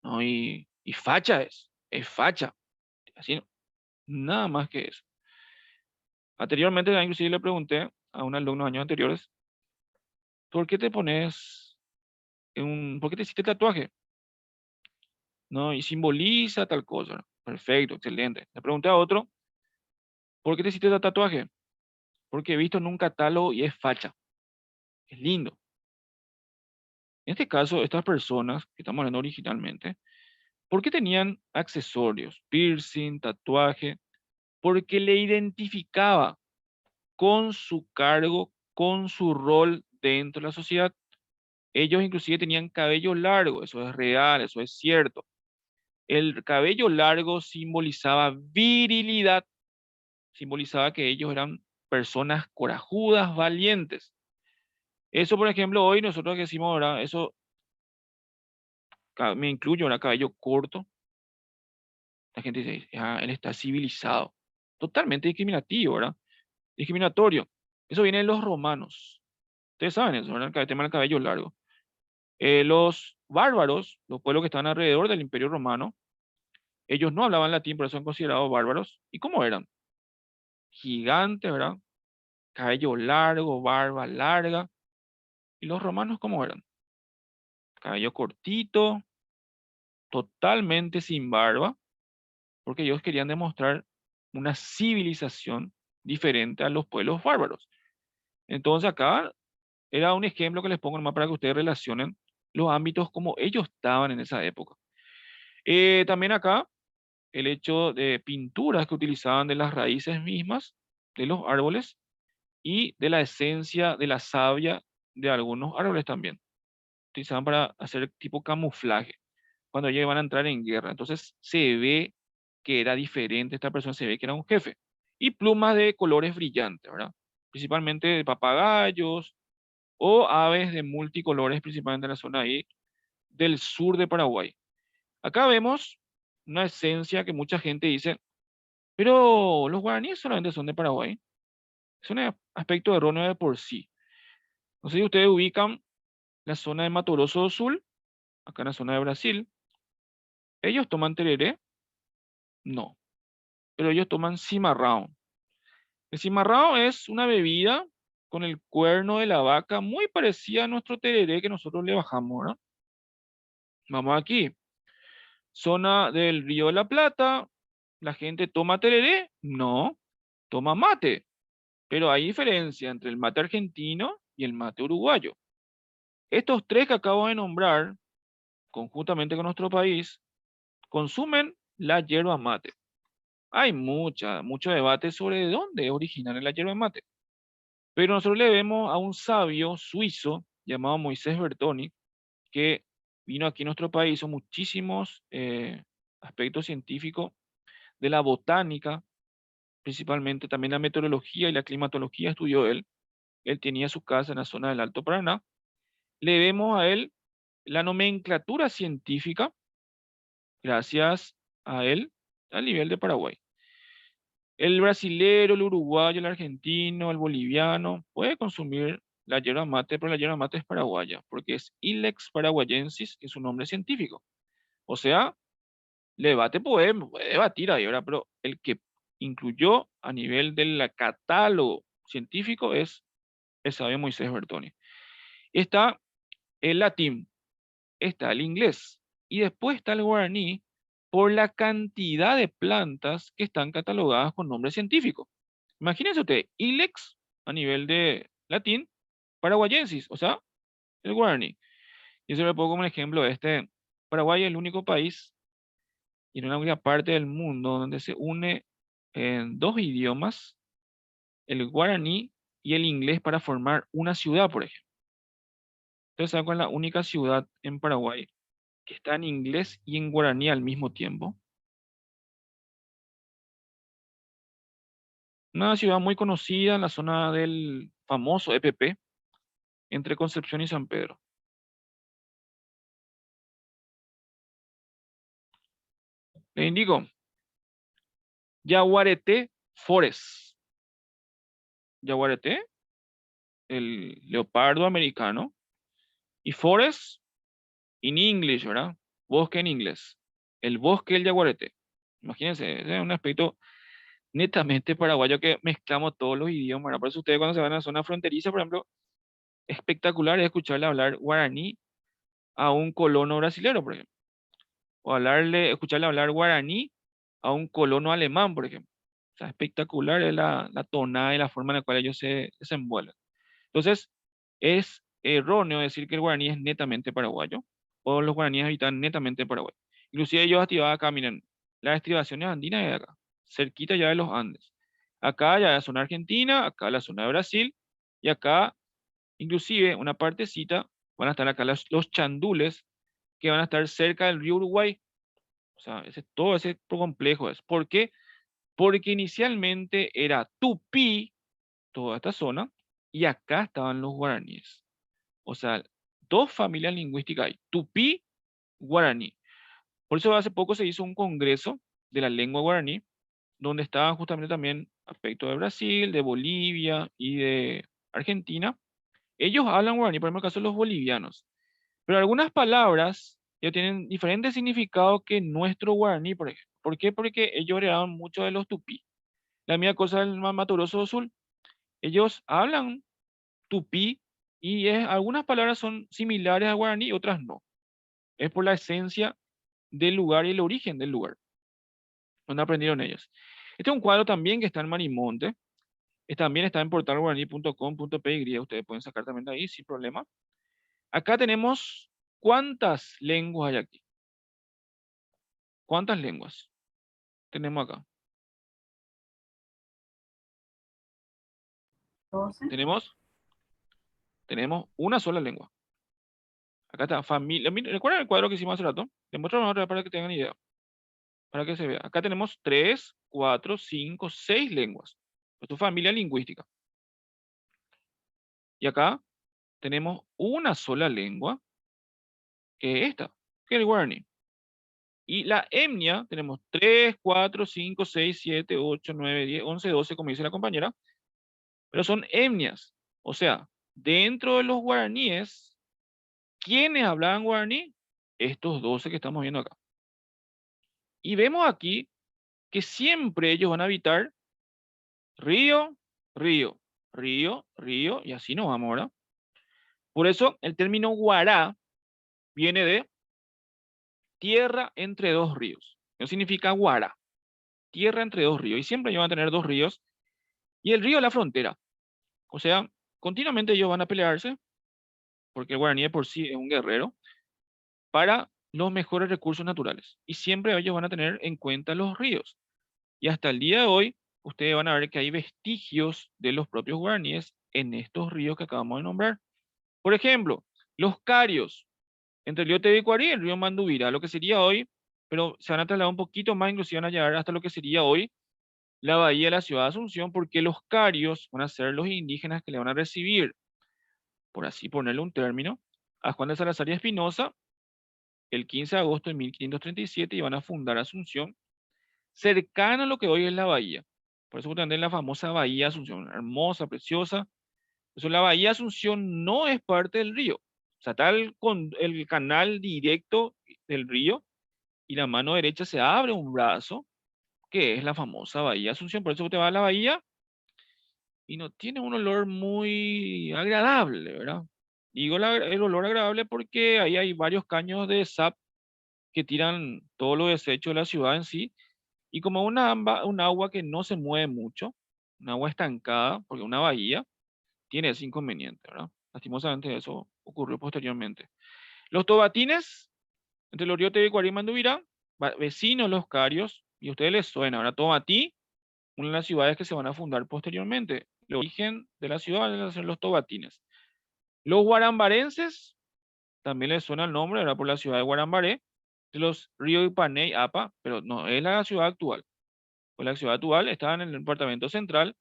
No, y facha es facha. Así, nada más que eso. Anteriormente, inclusive le pregunté a un alumno años anteriores, ¿por qué te pones por qué te hiciste tatuaje? No, y simboliza tal cosa, ¿no? Perfecto, excelente. Le pregunté a otro, ¿por qué te hiciste el tatuaje? Porque he visto en un catálogo y es facha. Es lindo. En este caso, estas personas que estamos hablando originalmente, ¿por qué tenían accesorios, piercing, tatuaje? Porque le identificaba con su cargo, con su rol dentro de la sociedad. Ellos inclusive tenían cabello largo, eso es real, eso es cierto. El cabello largo simbolizaba virilidad, simbolizaba que ellos eran personas corajudas, valientes. Eso, por ejemplo, hoy nosotros que decimos, ¿verdad? Eso me incluyo, ¿verdad? Cabello corto. La gente dice, ah, él está civilizado. Totalmente discriminativo, ¿verdad? Discriminatorio. Eso viene de los romanos. Ustedes saben eso, ¿verdad? El tema del cabello largo. Los bárbaros, los pueblos que estaban alrededor del Imperio Romano, ellos no hablaban latín, por eso son considerados bárbaros. ¿Y cómo eran? Gigantes, ¿verdad? Cabello largo, barba larga. ¿Y los romanos cómo eran? Cabello cortito, totalmente sin barba, porque ellos querían demostrar una civilización diferente a los pueblos bárbaros. Entonces acá era un ejemplo que les pongo nomás para que ustedes relacionen los ámbitos como ellos estaban en esa época. También acá el hecho de pinturas que utilizaban de las raíces mismas de los árboles y de la esencia de la savia de algunos árboles también. Utilizaban para hacer tipo camuflaje cuando ellos iban a entrar en guerra. Entonces se ve que era diferente, esta persona se ve que era un jefe. Y plumas de colores brillantes, ¿verdad? Principalmente de papagayos o aves de multicolores, principalmente en la zona ahí del sur de Paraguay. Acá vemos una esencia que mucha gente dice, pero los guaraníes solamente son de Paraguay. Es un aspecto erróneo de por sí. No sé si ustedes ubican la zona de Mato Grosso do Sul, acá en la zona de Brasil. ¿Ellos toman tereré? No, pero ellos toman cimarrão. El cimarrão es una bebida con el cuerno de la vaca muy parecida a nuestro tereré que nosotros le bajamos, ¿no? Vamos aquí. Zona del Río de la Plata. ¿La gente toma tereré? No, toma mate. Pero hay diferencia entre el mate argentino y el mate uruguayo. Estos tres que acabo de nombrar, conjuntamente con nuestro país, consumen la yerba mate. Hay mucho debate sobre de dónde es originaria la yerba mate. Pero nosotros le vemos a un sabio suizo llamado Moisés Bertoni, que vino aquí a nuestro país, hizo muchísimos aspectos científicos de la botánica, principalmente también la meteorología y la climatología estudió él. Él tenía su casa en la zona del Alto Paraná. Le vemos a él la nomenclatura científica, gracias a él, a nivel de Paraguay. El brasilero, el uruguayo, el argentino, el boliviano puede consumir la yerba mate, pero la yerba mate es paraguaya, porque es Ilex paraguayensis, que es su nombre científico. O sea, el debate puede debatir ahí, ¿verdad? Pero el que incluyó a nivel del catálogo científico es el sabio Moisés Bertoni. Está el latín, está el inglés y después está el guaraní por la cantidad de plantas que están catalogadas con nombre científico. Imagínense usted, Ilex a nivel de latín, paraguayensis, o sea, el guaraní. Yo se lo pongo como un ejemplo, Paraguay es el único país y en una única parte del mundo donde se une en dos idiomas, el guaraní y el inglés para formar una ciudad, por ejemplo. Entonces, ¿saben cuál es la única ciudad en Paraguay que está en inglés y en guaraní al mismo tiempo? Una ciudad muy conocida en la zona del famoso EPP, entre Concepción y San Pedro. Le indico, Yaguareté Forest. Yaguareté, el leopardo americano, y forest in English, ¿verdad? Bosque en inglés. El bosque del Yaguareté. Imagínense, ese es un aspecto netamente paraguayo que mezclamos todos los idiomas, ¿verdad? Por eso ustedes cuando se van a la zona fronteriza, por ejemplo, espectacular es escucharle hablar guaraní a un colono brasilero, por ejemplo. O escucharle hablar guaraní a un colono alemán, por ejemplo. O sea, espectacular es la tonada y la forma en la cual ellos se desenvuelven. Entonces, es erróneo decir que el guaraní es netamente paraguayo o los guaraníes habitan netamente en Paraguay. Inclusive ellos activaban acá, miren, las estribaciones andinas de acá, cerquita ya de los Andes. Acá ya la zona argentina, acá la zona de Brasil y acá, inclusive, una partecita, van a estar acá los chandules que van a estar cerca del río Uruguay. O sea, todo ese complejo es. ¿Por qué? Porque inicialmente era Tupí, toda esta zona, y acá estaban los guaraníes. O sea, dos familias lingüísticas hay, Tupí, Guaraní. Por eso hace poco se hizo un congreso de la lengua guaraní, donde estaban justamente también aspectos de Brasil, de Bolivia y de Argentina. Ellos hablan guaraní, por ejemplo, en el caso de los bolivianos. Pero algunas palabras ya tienen diferentes significados que nuestro guaraní, por ejemplo. ¿Por qué? Porque ellos heredaban mucho de los tupí. La misma cosa del Mato Grosso do Sul. Ellos hablan tupí y algunas palabras son similares al guaraní y otras no. Es por la esencia del lugar y el origen del lugar, donde aprendieron ellos. Este es un cuadro también que está en Marimonte. También está en portalguaraní.com.py. Ustedes pueden sacar también de ahí sin problema. Acá tenemos cuántas lenguas hay aquí. ¿Cuántas lenguas tenemos acá? 12. Tenemos una sola lengua. Acá está familia. ¿Recuerdan el cuadro que hicimos hace rato? Les muestro otra vez para que tengan idea. Para que se vea. Acá tenemos 3, 4, 5, 6 lenguas. Esto es familia lingüística. Y acá tenemos una sola lengua, que es esta, que es el guaraní. Y la etnia tenemos 3, 4, 5, 6, 7, 8, 9, 10, 11, 12, como dice la compañera. Pero son etnias. O sea, dentro de los guaraníes, ¿quiénes hablaban guaraní? Estos 12 que estamos viendo acá. Y vemos aquí que siempre ellos van a habitar río, río, río, río, y así nos vamos ahora. Por eso el término guará viene de tierra entre dos ríos. Eso significa guará, tierra entre dos ríos. Y siempre ellos van a tener dos ríos. Y el río es la frontera. O sea, continuamente ellos van a pelearse, porque el guaraní de por sí es un guerrero, para los mejores recursos naturales. Y siempre ellos van a tener en cuenta los ríos. Y hasta el día de hoy, ustedes van a ver que hay vestigios de los propios guaraníes en estos ríos que acabamos de nombrar. Por ejemplo, los carios, entre el río Tebicuarí y el río Mandubira, lo que sería hoy, pero se van a trasladar un poquito más, inclusive van a llegar hasta lo que sería hoy la bahía de la ciudad de Asunción, porque los carios van a ser los indígenas que le van a recibir, por así ponerle un término, a Juan de Salazar y Espinosa el 15 de agosto de 1537 y van a fundar Asunción, cercano a lo que hoy es la bahía. Por eso justamente la famosa bahía de Asunción, hermosa, preciosa. Eso, la bahía de Asunción no es parte del río. O sea, está el canal directo del río y la mano derecha se abre un brazo, que es la famosa bahía de Asunción. Por eso usted va a la bahía y no tiene un olor muy agradable, ¿verdad? Digo el olor agradable porque ahí hay varios caños de sap que tiran todos los desechos de la ciudad en sí, y como un agua que no se mueve mucho, un agua estancada, porque una bahía tiene ese inconveniente, ¿verdad? Lastimosamente eso ocurrió posteriormente. Los tobatines, entre los ríos Tebicuarí y Mandubirá, vecinos los carios, y a ustedes les suena, ¿verdad? Tomatí, una de las ciudades que se van a fundar posteriormente. El origen de la ciudad van a ser los tobatines. Los guarambarenses, también les suena el nombre, ¿verdad? Por la ciudad de Guarambaré, de los ríos Ipané y Apa, pero no es la ciudad actual. Pues la ciudad actual está en el departamento central,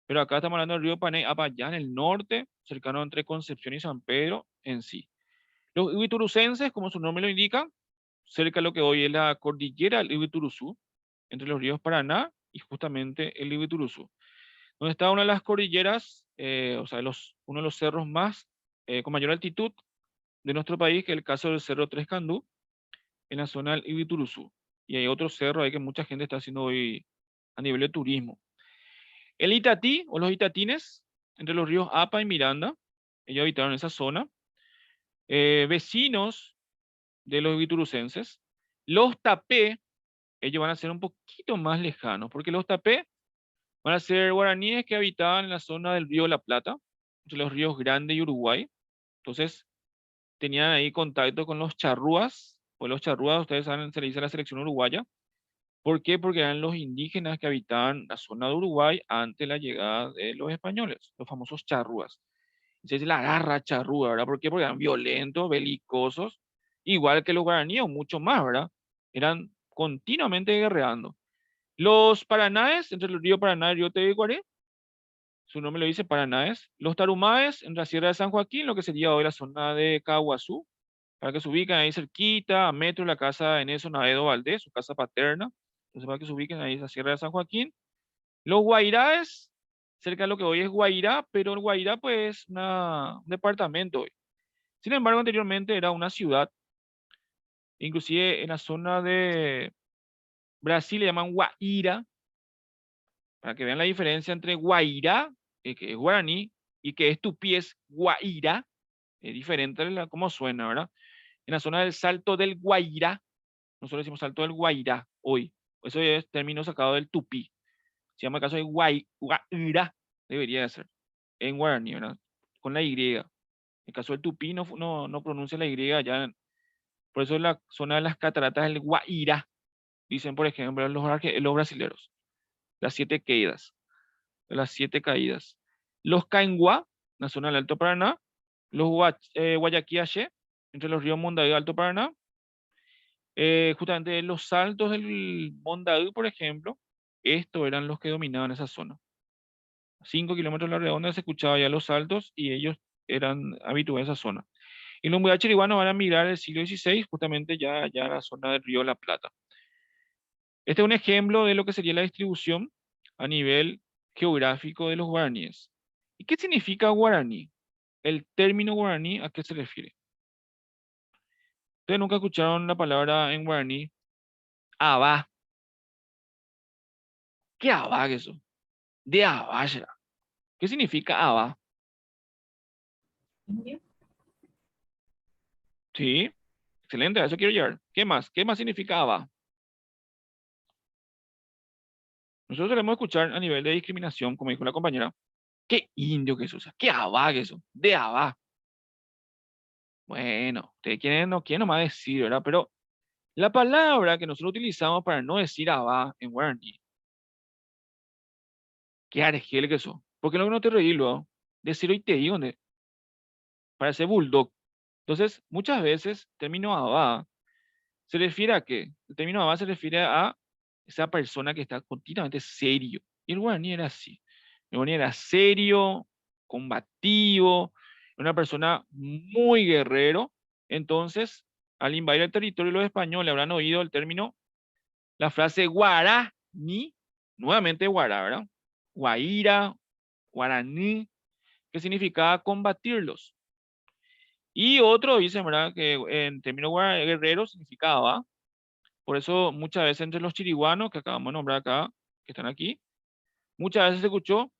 pero acá estamos hablando del río Ipané y Apa, allá en el norte, cercano entre Concepción y San Pedro en sí. Los ibiturucenses, como su nombre lo indica, cerca de lo que hoy es la cordillera del Ibituruzú, entre los ríos Paraná y justamente el Ibituruzú, donde está una de las cordilleras, o sea, uno de los cerros más con mayor altitud de nuestro país, que es el caso del Cerro Tres Candú, en la zona del Ibituruzú. Y hay otro cerro ahí que mucha gente está haciendo hoy a nivel de turismo. El Itatí o los Itatines, entre los ríos Apa y Miranda, ellos habitaron esa zona. Vecinos de los ibiturucenses. Los Tapé, ellos van a ser un poquito más lejanos, porque los Tapé van a ser guaraníes que habitaban en la zona del río La Plata, entre los ríos Grande y Uruguay. Entonces, tenían ahí contacto con los charrúas, pues los charrúas, ustedes saben, se le dice a la selección uruguaya. ¿Por qué? Porque eran los indígenas que habitaban la zona de Uruguay antes de la llegada de los españoles, los famosos charrúas. Se dice la garra charrúa, ¿verdad? ¿Por qué? Porque eran violentos, belicosos, igual que los guaraníes, o mucho más, ¿verdad? Eran continuamente guerreando. Los paranaes, entre el río Paraná y el río Tebicuaré, su nombre lo dice, paranaes. Los tarumaes, en la Sierra de San Joaquín, lo que sería hoy la zona de Caguazú, para que se ubiquen ahí cerquita, a metro de la casa de Eneso Navedo Valdés, su casa paterna. Entonces, para que se ubiquen ahí en la Sierra de San Joaquín. Los guairaes, cerca de lo que hoy es Guairá, pero el Guairá pues es un departamento hoy. Sin embargo, anteriormente era una ciudad, inclusive en la zona de Brasil le llaman Guaira, para que vean la diferencia entre Guairá, que es guaraní, y que es tupí, es Guaira, es diferente de cómo suena, ¿verdad? En la zona del Salto del Guairá, nosotros decimos Salto del Guairá hoy, eso es término sacado del tupí, se llama el caso de Guaira, debería de ser, en guaraní, ¿verdad? Con la Y. En el caso del tupí no pronuncia la Y ya. Por eso la zona de las cataratas del Guairá, dicen por ejemplo los brasileros, las siete caídas, las siete caídas. Los Cainguá, la zona del Alto Paraná, los Guayaquiaché, entre los ríos Mondaí y Alto Paraná, justamente los saltos del Mondaí, por ejemplo, estos eran los que dominaban esa zona. 5 kilómetros a la redonda se escuchaba ya los saltos y ellos eran habituales de esa zona. Y los Muya chirihuanos van a migrar en el siglo XVI, justamente ya a la zona del río La Plata. Este es un ejemplo de lo que sería la distribución a nivel geográfico de los guaraníes. ¿Y qué significa guaraní? El término guaraní, ¿a qué se refiere? Ustedes nunca escucharon la palabra en guaraní, abá. ¿Qué abá es eso? De abá será. ¿Qué significa abá? Indio. Sí, excelente, a eso quiero llegar. ¿Qué más? ¿Qué más significa abá? Nosotros solemos escuchar a nivel de discriminación, como dijo la compañera, ¿qué indio que es eso? O sea, ¿qué abá que es eso? De abá. Bueno, ustedes no quieren nomás decir, ¿verdad? Pero la palabra que nosotros utilizamos para no decir abá en guaraní qué argel que sos. ¿Por qué no te reí luego? Decir hoy te digo, ¿dónde? Parece bulldog. Entonces, muchas veces, término abá se refiere a qué? El término abá se refiere a esa persona que está continuamente serio. Y el guaraní era así. El guaraní era serio, combativo, una persona muy guerrero. Entonces, al invadir el territorio de los españoles, habrán oído el término, la frase guaraní, nuevamente guará, ¿verdad? Guaira, guaraní, que significaba combatirlos. Y otro dice, ¿verdad? Que en términos guerrero significaba, por eso muchas veces entre los chiriguanos, que acabamos de nombrar acá, que están aquí, muchas veces se escuchó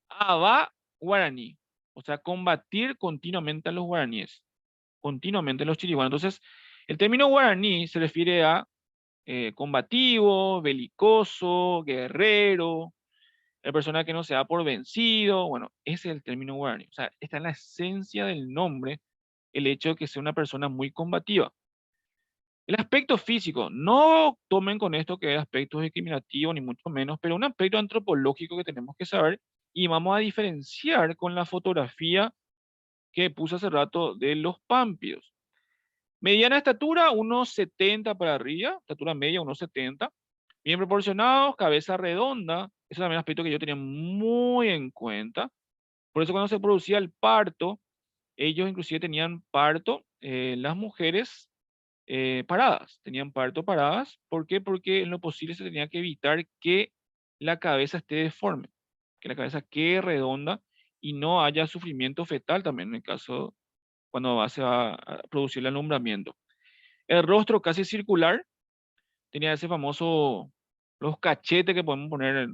Aba guaraní, o sea, combatir continuamente a los guaraníes, continuamente a los chiriguanos. Entonces, el término guaraní se refiere a combativo, belicoso, guerrero, la persona que no se da por vencido. Bueno, ese es el término guaraní. O sea, está en la esencia del nombre el hecho de que sea una persona muy combativa. El aspecto físico, no tomen con esto que es aspecto discriminativo, ni mucho menos, pero un aspecto antropológico que tenemos que saber y vamos a diferenciar con la fotografía que puse hace rato de los pámpidos. Mediana estatura, unos 70 para arriba, estatura media, unos 70. Bien proporcionados, cabeza redonda, ese es también un aspecto que yo tenía muy en cuenta. Por eso cuando se producía el parto, ellos inclusive tenían parto, las mujeres paradas, tenían parto paradas. ¿Por qué? Porque en lo posible se tenía que evitar que la cabeza esté deforme, que la cabeza quede redonda y no haya sufrimiento fetal también en el caso cuando se va a producir el alumbramiento. El rostro casi circular, tenía ese famoso, los cachetes que podemos poner,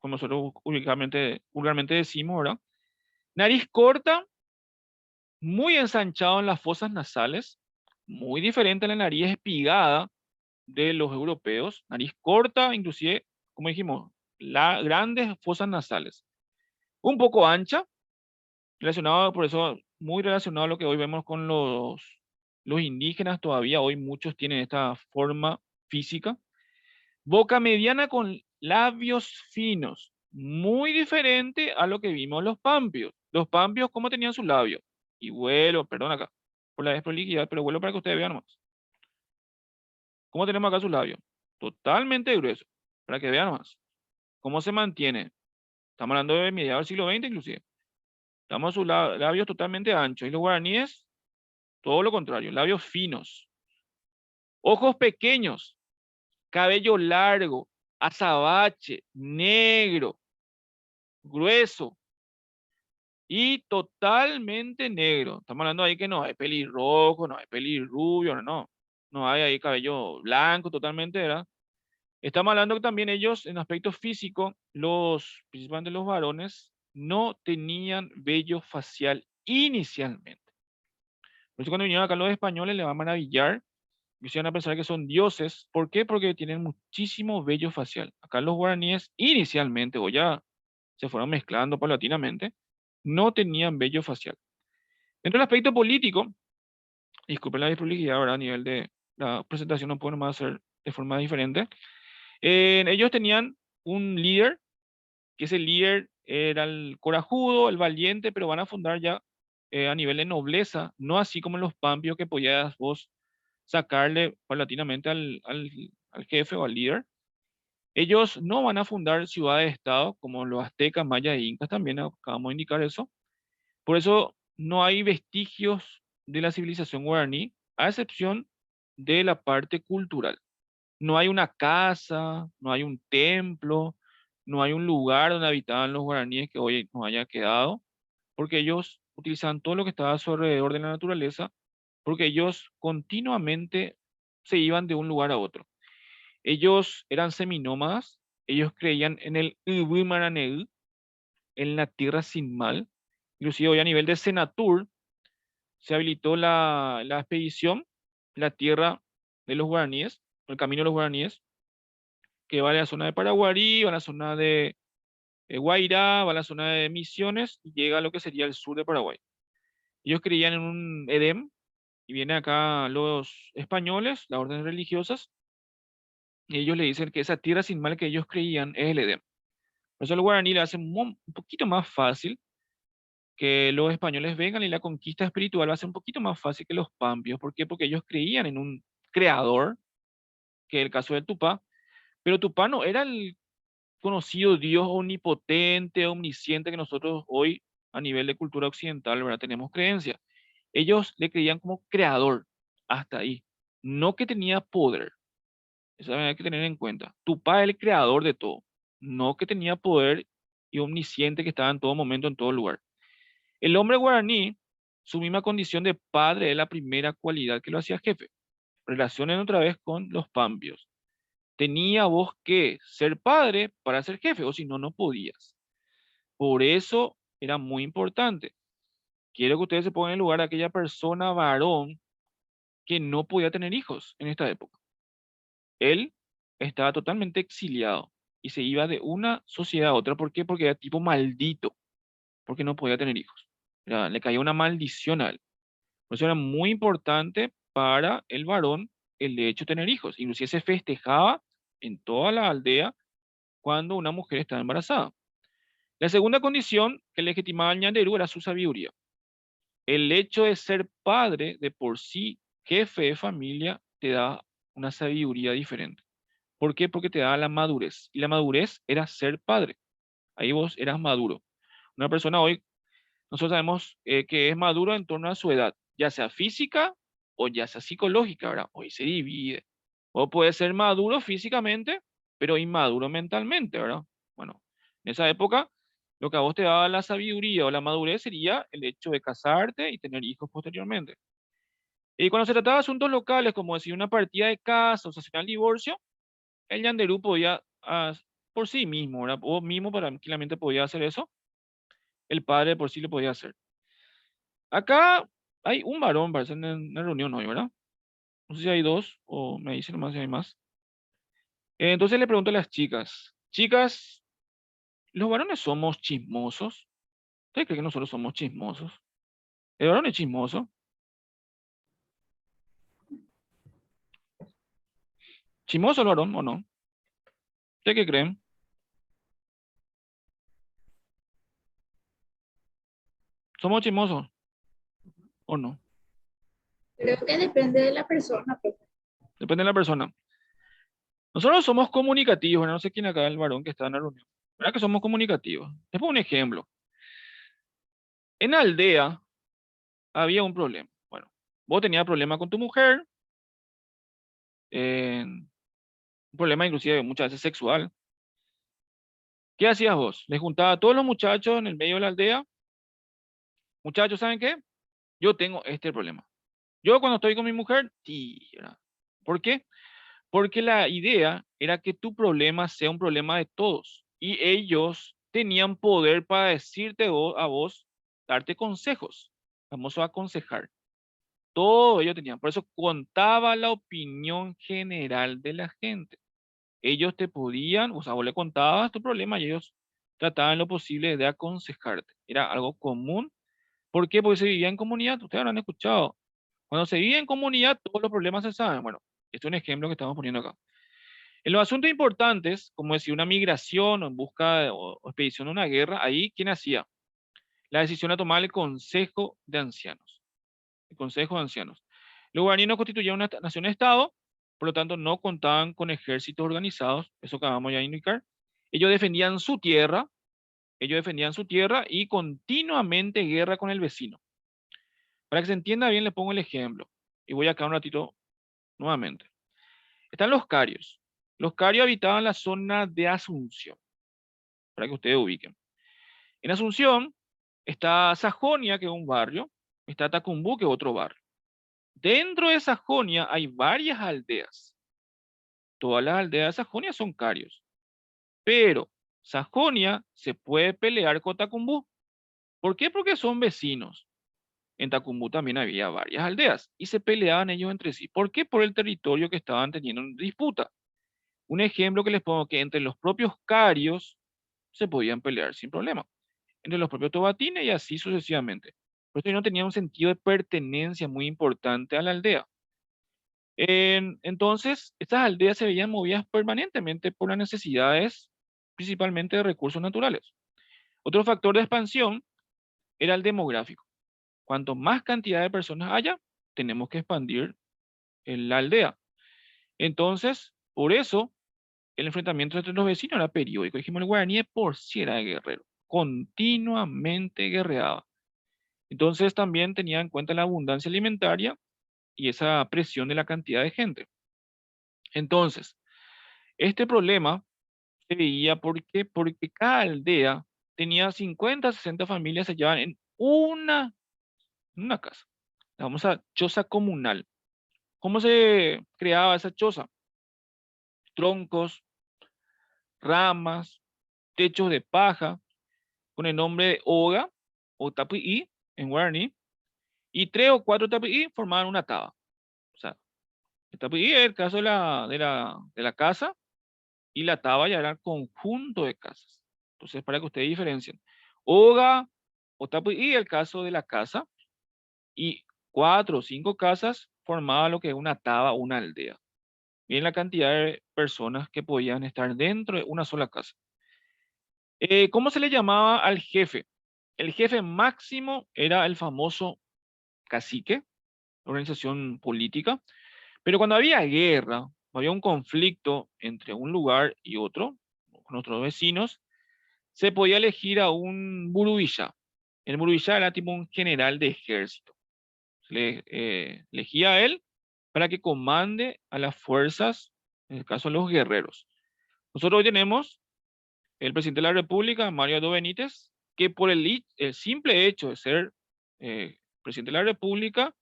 como nosotros vulgarmente decimos, ¿verdad? Nariz corta, muy ensanchado en las fosas nasales, muy diferente a la nariz espigada de los europeos, nariz corta, inclusive, como dijimos, grandes fosas nasales, un poco ancha, relacionado, por eso, muy relacionado a lo que hoy vemos con los indígenas, todavía hoy muchos tienen esta forma física. Boca mediana con labios finos, muy diferente a lo que vimos los pampios. Los pampios, ¿cómo tenían sus labios? Y vuelo, perdón acá, por la desprolijidad, pero vuelo para que ustedes vean más. ¿Cómo tenemos acá sus labios? Totalmente gruesos, para que vean más. ¿Cómo se mantiene? Estamos hablando de mediados del siglo XX inclusive. Estamos sus labios totalmente anchos. Y los guaraníes, todo lo contrario, labios finos. Ojos pequeños, cabello largo, azabache, negro, grueso y totalmente negro. Estamos hablando ahí que no hay pelirrojo, no hay pelirrubio, no, no. No hay ahí cabello blanco totalmente, ¿verdad? Estamos hablando que también ellos, en aspecto físico, principalmente los varones, no tenían vello facial inicialmente. Por eso cuando vinieron acá los españoles les va a maravillar, y se van a pensar que son dioses. ¿Por qué? Porque tienen muchísimo vello facial. Acá los guaraníes inicialmente, o ya se fueron mezclando paulatinamente, no tenían vello facial. Dentro del aspecto político, disculpen la desprolijidad, ahora a nivel de la presentación no puedo más hacer de forma diferente. Ellos tenían un líder, que ese líder era el corajudo, el valiente, pero van a fundar ya a nivel de nobleza, no así como los pampios que podías vos sacarle paulatinamente al jefe o al líder. Ellos no van a fundar ciudades-estado como los aztecas, mayas e incas, también acabamos de indicar eso. Por eso no hay vestigios de la civilización guaraní, a excepción de la parte cultural. No hay una casa, no hay un templo, no hay un lugar donde habitaban los guaraníes que hoy nos haya quedado, porque ellos utilizaban todo lo que estaba a su alrededor de la naturaleza, porque ellos continuamente se iban de un lugar a otro. Ellos eran seminómadas, ellos creían en el Ubumaraneu, en la tierra sin mal. Inclusive hoy a nivel de Senatur se habilitó la expedición, la tierra de los guaraníes, el camino de los guaraníes, que va a la zona de Paraguarí, va a la zona de Guairá, va a la zona de Misiones y llega a lo que sería el sur de Paraguay. Ellos creían en un Edén y vienen acá los españoles, las órdenes religiosas, y ellos le dicen que esa tierra sin mal que ellos creían es el Edén. Por eso el guaraní le hace un poquito más fácil que los españoles vengan y la conquista espiritual va a ser un poquito más fácil que los pampios. ¿Por qué? Porque ellos creían en un creador, que es el caso del Tupá, pero Tupá no era el conocido Dios omnipotente, omnisciente que nosotros hoy a nivel de cultura occidental, ¿verdad? Tenemos creencia. Ellos le creían como creador, hasta ahí. No que tenía poder. Eso hay que tener en cuenta. Tupá es el creador de todo. No que tenía poder y omnisciente que estaba en todo momento, en todo lugar. El hombre guaraní, su misma condición de padre es la primera cualidad que lo hacía jefe. Relacionen otra vez con los pampios. Tenía vos que ser padre para ser jefe, o si no, no podías. Por eso era muy importante. Quiero que ustedes se pongan en el lugar de aquella persona varón que no podía tener hijos en esta época. Él estaba totalmente exiliado y se iba de una sociedad a otra. ¿Por qué? Porque era tipo maldito, porque no podía tener hijos. Le caía una maldición a él. Por eso era muy importante para el varón el hecho de tener hijos. Inclusive se festejaba en toda la aldea cuando una mujer estaba embarazada. La segunda condición que legitimaba al ñanderú era su sabiduría. El hecho de ser padre de por sí, jefe de familia, te da una sabiduría diferente. ¿Por qué? Porque te da la madurez. Y la madurez era ser padre. Ahí vos eras maduro. Una persona hoy, nosotros sabemos que es maduro en torno a su edad, ya sea física o ya sea psicológica, ¿verdad? Hoy se divide. O puede ser maduro físicamente, pero inmaduro mentalmente, ¿verdad? Bueno, en esa época, lo que a vos te daba la sabiduría o la madurez sería el hecho de casarte y tener hijos posteriormente. Y cuando se trataba de asuntos locales, como decir una partida de casa o sancionar el divorcio, el yanderú podía, por sí mismo, ¿verdad? O mismo tranquilamente podía hacer eso, el padre por sí lo podía hacer. Acá hay un varón, parece, en la reunión hoy, ¿verdad? No sé si hay dos o me dicen más si hay más. Entonces le pregunto a las chicas, chicas, ¿los varones somos chismosos? ¿Ustedes creen que nosotros somos chismosos? ¿El varón es chismoso? ¿Chismoso el varón o no? ¿Ustedes qué creen? ¿Somos chismosos o no? Creo que depende de la persona, pero Depende de la persona. Nosotros somos comunicativos, no sé quién acá es el varón que está en la reunión. ¿Verdad que somos comunicativos? Les pongo un ejemplo. En la aldea había un problema. Bueno, vos tenías problema con tu mujer, un problema inclusive muchas veces sexual. ¿Qué hacías vos? Les juntaba a todos los muchachos en el medio de la aldea. Muchachos, ¿saben qué? Yo tengo este problema. Yo cuando estoy con mi mujer, tira. ¿Por qué? Porque la idea era que tu problema sea un problema de todos. Y ellos tenían poder para decirte a vos, darte consejos. Vamos a aconsejar. Todo ellos tenían. Por eso contaba la opinión general de la gente. Ellos te podían, o sea, vos le contabas tu problema y ellos trataban lo posible de aconsejarte. Era algo común. ¿Por qué? Porque se vivía en comunidad. Ustedes habrán escuchado. Cuando se vive en comunidad, todos los problemas se saben. Bueno, este es un ejemplo que estamos poniendo acá. En los asuntos importantes, como decir una migración o en busca o expedición a una guerra, ahí, ¿quién hacía? La decisión a tomar el Consejo de Ancianos. El Consejo de Ancianos. Los guaraníes no constituían una nación-estado, por lo tanto no contaban con ejércitos organizados, eso acabamos ya de indicar. Ellos defendían su tierra, y continuamente guerra con el vecino. Para que se entienda bien, le pongo el ejemplo. Y voy acá un ratito nuevamente. Están los carios. Los carios habitaban la zona de Asunción, para que ustedes ubiquen. En Asunción está Sajonia, que es un barrio, está Tacumbú, que es otro barrio. Dentro de Sajonia hay varias aldeas. Todas las aldeas de Sajonia son carios. Pero Sajonia se puede pelear con Tacumbú. ¿Por qué? Porque son vecinos. En Tacumbú también había varias aldeas y se peleaban ellos entre sí. ¿Por qué? Por el territorio que estaban teniendo en disputa. Un ejemplo que les pongo que entre los propios carios se podían pelear sin problema. Entre los propios tobatines y así sucesivamente. Por eso no tenía un sentido de pertenencia muy importante a la aldea. Entonces, estas aldeas se veían movidas permanentemente por las necesidades principalmente de recursos naturales. Otro factor de expansión era el demográfico. Cuanto más cantidad de personas haya, tenemos que expandir en la aldea. Entonces, por eso, el enfrentamiento entre los vecinos era periódico. Dijimos, el guaraní de por sí era guerrero, continuamente guerreaba. Entonces también tenía en cuenta la abundancia alimentaria y esa presión de la cantidad de gente. Entonces, este problema se veía porque cada aldea tenía 50, 60 familias, se llevaban en una casa. La famosa choza comunal. ¿Cómo se creaba esa choza? Troncos, ramas, techos de paja, con el nombre de oga o tapií en guaraní, y 3 o 4 tapií formaban una taba. O sea, el tapií es el caso de la casa, y la taba ya era el conjunto de casas. Entonces, para que ustedes diferencien. Oga o tapií, el caso de la casa, y 4 o 5 casas formaba lo que es una taba, una aldea. Bien la cantidad de personas que podían estar dentro de una sola casa. ¿Cómo se le llamaba al jefe? El jefe máximo era el famoso cacique, organización política, pero cuando había guerra, había un conflicto entre un lugar y otro, con otros vecinos, se podía elegir a un burubilla. El burubilla era tipo un general de ejército. Se le elegía a él para que comande a las fuerzas, en el caso de los guerreros. Nosotros hoy tenemos el presidente de la República, Mario Aldo Benítez, que por el simple hecho de ser presidente de la República,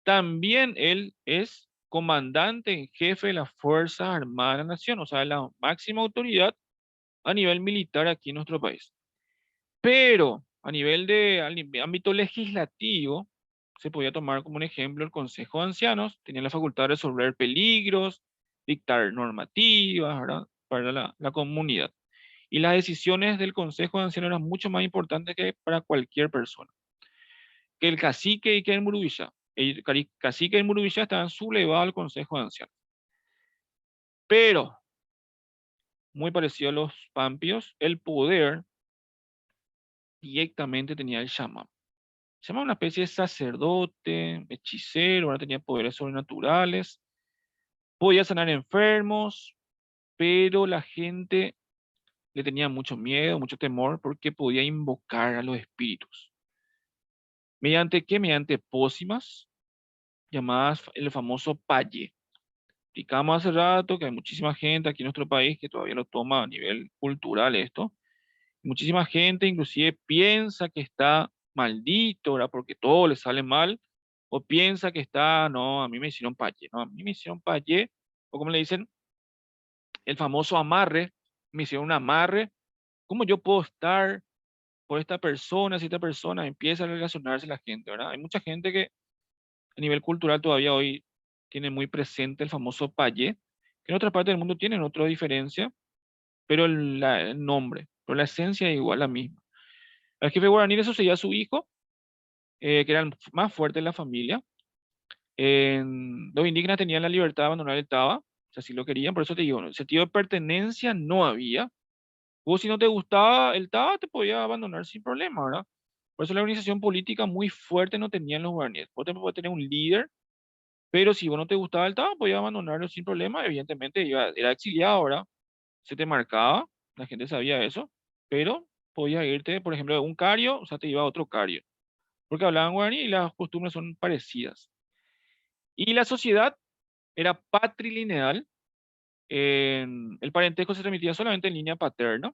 también él es comandante en jefe de las Fuerzas Armadas de la Nación, o sea, la máxima autoridad a nivel militar aquí en nuestro país. Pero a nivel de ámbito legislativo, se podía tomar como un ejemplo el Consejo de Ancianos, tenía la facultad de resolver peligros, dictar normativas, ¿verdad?, para la comunidad. Y las decisiones del Consejo de Ancianos eran mucho más importantes que para cualquier persona. Que el cacique y que el murubilla. El cacique y el murubilla estaban sublevados al Consejo de Ancianos. Pero, muy parecido a los pampios, el poder directamente tenía el chamán. Se llama una especie de sacerdote, hechicero, ahora tenía poderes sobrenaturales, podía sanar enfermos, pero la gente le tenía mucho miedo, mucho temor, porque podía invocar a los espíritus. ¿Mediante qué? Mediante pócimas, llamadas el famoso paye. Explicamos hace rato que hay muchísima gente aquí en nuestro país que todavía lo toma a nivel cultural esto. Muchísima gente inclusive piensa que está maldito, ¿verdad?, porque todo le sale mal, o piensa que está, no, a mí me hicieron paye, no, a mí me hicieron paye, o como le dicen, el famoso amarre, me hicieron un amarre. ¿Cómo yo puedo estar por esta persona si esta persona empieza a relacionarse la gente, ¿verdad? Hay mucha gente que a nivel cultural todavía hoy tiene muy presente el famoso paye, que en otras partes del mundo tienen otra diferencia, pero el nombre, pero la esencia es igual, la misma. Al jefe guaraní le sucedía a su hijo, que era el más fuerte en la familia. Los indígenas tenían la libertad de abandonar el Taba, si así lo querían, por eso te digo, el sentido de pertenencia no había. Vos si no te gustaba el Taba, te podías abandonar sin problema, ¿verdad? Por eso la organización política muy fuerte no tenían los guaraníes. Vos también podías tener un líder, pero si vos no te gustaba el Taba, podías abandonarlo sin problema. Evidentemente era exiliado, ¿verdad? Se te marcaba, la gente sabía eso, pero podías irte, por ejemplo, de un cario, o sea, te iba a otro cario, porque hablaban guaraní y las costumbres son parecidas. Y la sociedad era patrilineal, el parentesco se transmitía solamente en línea paterna,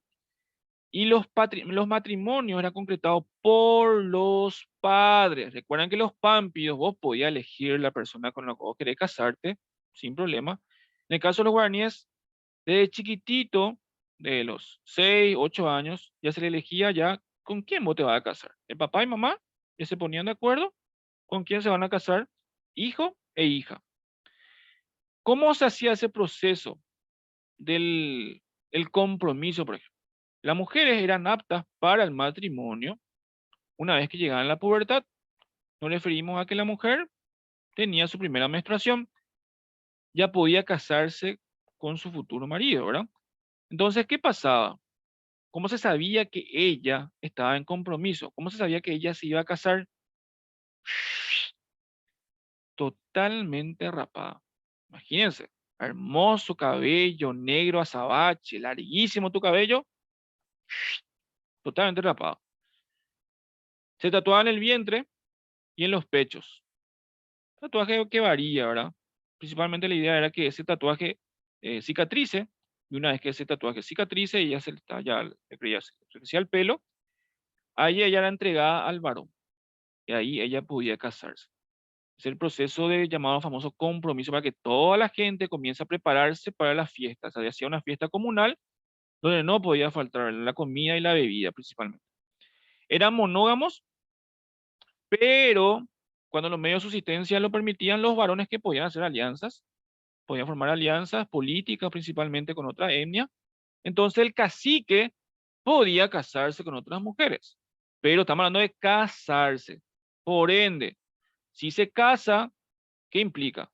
y los matrimonios eran concretados por los padres. Recuerdan que los pampios, vos podías elegir la persona con la que vos querés casarte, sin problema. En el caso de los guaraníes, desde chiquitito, de los 6, 8 años, ya se le elegía ya con quién vos te vas a casar. El papá y mamá ya se ponían de acuerdo con quién se van a casar, hijo e hija. ¿Cómo se hacía ese proceso del el compromiso, por ejemplo? Las mujeres eran aptas para el matrimonio una vez que llegaban a la pubertad. Nos referimos a que la mujer tenía su primera menstruación, ya podía casarse con su futuro marido, ¿verdad? Entonces, ¿qué pasaba? ¿Cómo se sabía que ella estaba en compromiso? ¿Cómo se sabía que ella se iba a casar? Totalmente rapada. Imagínense, hermoso cabello negro azabache, larguísimo tu cabello, totalmente rapado. Se tatuaba en el vientre y en los pechos. Tatuaje que varía, ¿verdad? Principalmente la idea era que ese tatuaje cicatrice, y una vez que ese tatuaje cicatrice y ya se le está, ya le crecía el pelo, ahí ella era entregada al varón, y ahí ella podía casarse. Es el proceso de llamado famoso compromiso para que toda la gente comience a prepararse para la fiesta. O sea, hacía una fiesta comunal donde no podía faltar la comida y la bebida principalmente. Eran monógamos, pero cuando los medios de subsistencia lo permitían, los varones que podían hacer alianzas, podían formar alianzas políticas principalmente con otra etnia. Entonces el cacique podía casarse con otras mujeres, pero estamos hablando de casarse. Por ende, si se casa, ¿qué implica?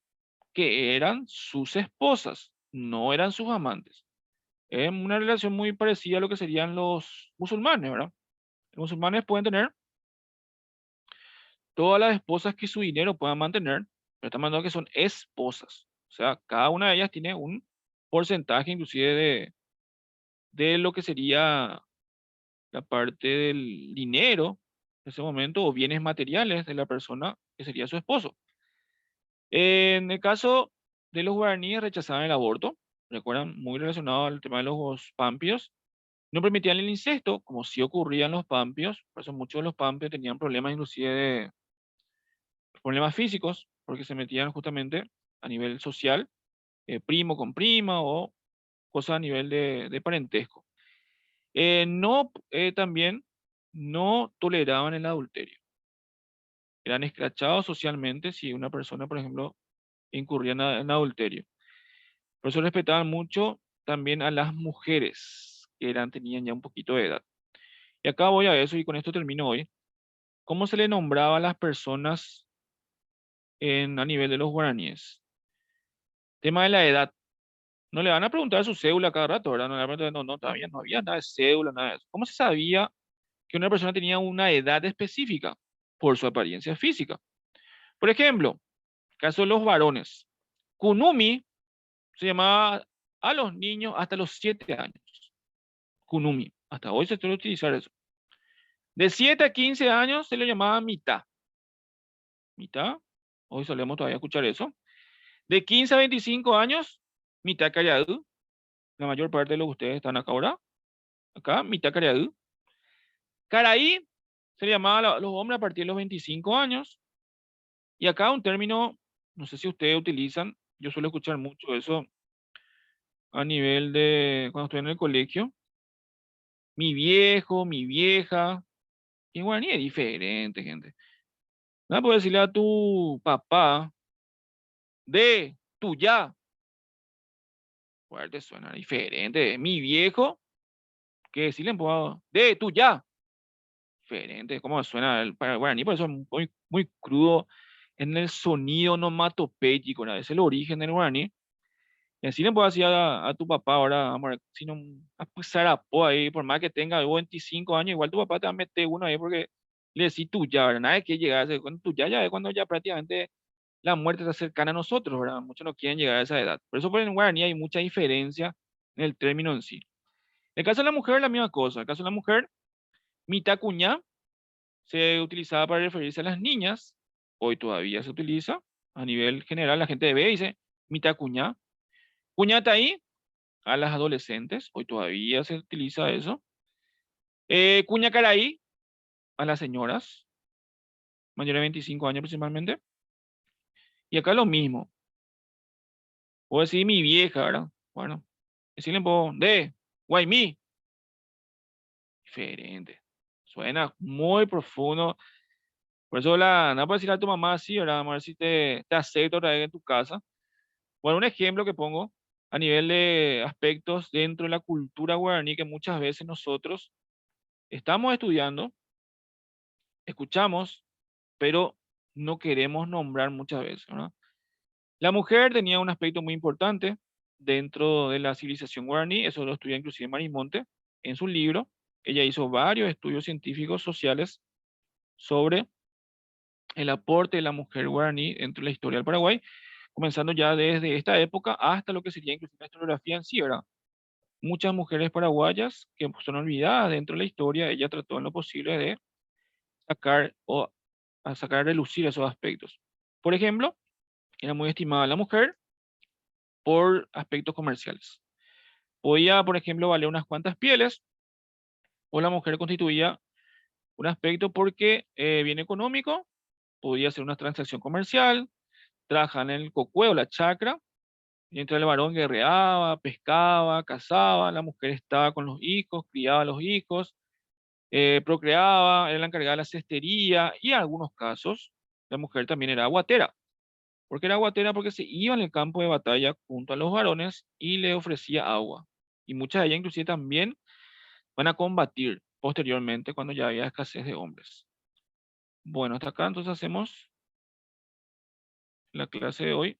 Que eran sus esposas, no eran sus amantes. Es una relación muy parecida a lo que serían los musulmanes, ¿verdad? Los musulmanes pueden tener todas las esposas que su dinero pueda mantener, pero estamos hablando que son esposas. O sea, cada una de ellas tiene un porcentaje inclusive de lo que sería la parte del dinero en ese momento o bienes materiales de la persona que sería su esposo. En el caso de los guaraníes rechazaban el aborto, recuerdan, muy relacionado al tema de los pampios, no permitían el incesto, como sí ocurría en los pampios, por eso muchos de los pampios tenían problemas inclusive de problemas físicos, porque se metían justamente a nivel social, primo con prima o cosas a nivel de parentesco. No, también no toleraban el adulterio. Eran escrachados socialmente si una persona, por ejemplo, incurría en adulterio. Por eso respetaban mucho también a las mujeres que tenían ya un poquito de edad. Y acá voy a eso y con esto termino hoy. ¿Cómo se le nombraba a las personas a nivel de los guaraníes? Tema de la edad. No le van a preguntar su cédula cada rato, ¿verdad? No le van a preguntar, no, no, todavía no había nada de cédula, nada de eso. ¿Cómo se sabía que una persona tenía una edad específica? Por su apariencia física. Por ejemplo, caso de los varones. Kunumi se llamaba a los niños hasta los 7 años. Kunumi. Hasta hoy se suele utilizar eso. De 7 a 15 años se le llamaba mitad. Mitad. Hoy solemos todavía escuchar eso. De 15 a 25 años, mitad callado. La mayor parte de los que ustedes están acá ahora. Acá, mitad callado. Caraí se le llamaba a los hombres a partir de los 25 años. Y acá un término, no sé si ustedes utilizan, yo suelo escuchar mucho eso a nivel de cuando estoy en el colegio. Mi viejo, mi vieja. Y en guaraní es diferente, gente. No puedes decirle a tu papá de tu ya. Fuerte suena diferente. Mi viejo, que decirle de tu ya. Diferente. ¿Cómo suena el para el guaraní? Por eso es muy, muy crudo en el sonido onomatopéyico, ¿no? Es el origen del guaraní. Y así le puedo decir a tu papá ahora, amor, si no, a pasar a po ahí, por más que tenga 25 años, igual tu papá te va a meter uno ahí porque le decís tú ya, ¿verdad? Nada de que llegar a ese, cuando tú ya es cuando ya prácticamente la muerte está cercana a nosotros, ¿verdad? Muchos no quieren llegar a esa edad. Por eso por en guaraní hay mucha diferencia en el término en sí. En el caso de la mujer, la misma cosa. En el caso de la mujer, mitacuñá se utilizaba para referirse a las niñas, hoy todavía se utiliza a nivel general, la gente ve y dice mitacuñá. Cuñataí a las adolescentes, hoy todavía se utiliza eso. Cuñacaraí a las señoras, mayores de 25 años principalmente. Y acá lo mismo. Puedo decir mi vieja, ¿verdad? Bueno, decirle puedo de Guaymí. Diferente. Suena muy profundo. Por eso no puedes decirle a tu mamá así, ¿verdad? Vamos a ver si te acepto otra vez en tu casa. Bueno, un ejemplo que pongo a nivel de aspectos dentro de la cultura guaraní que muchas veces nosotros estamos estudiando, escuchamos, pero no queremos nombrar muchas veces, ¿verdad? La mujer tenía un aspecto muy importante dentro de la civilización guaraní, eso lo estudia inclusive Marimonte, en su libro, ella hizo varios estudios científicos sociales sobre el aporte de la mujer guaraní dentro de la historia del Paraguay, comenzando ya desde esta época hasta lo que sería incluso la historiografía en sí, ¿verdad? Muchas mujeres paraguayas que son olvidadas dentro de la historia, ella trató en lo posible de sacar o a sacar a relucir esos aspectos. Por ejemplo, era muy estimada la mujer por aspectos comerciales. Podía, por ejemplo, valer unas cuantas pieles, o la mujer constituía un aspecto porque bien económico, podía ser una transacción comercial, trabajar en el cocueo, la chacra, mientras el varón guerreaba, pescaba, cazaba, la mujer estaba con los hijos, criaba a los hijos, procreaba, era la encargada de la cestería y en algunos casos la mujer también era aguatera. ¿Por qué era aguatera? Porque se iba en el campo de batalla junto a los varones y le ofrecía agua. Y muchas de ellas inclusive también van a combatir posteriormente cuando ya había escasez de hombres. Bueno, hasta acá entonces hacemos la clase de hoy.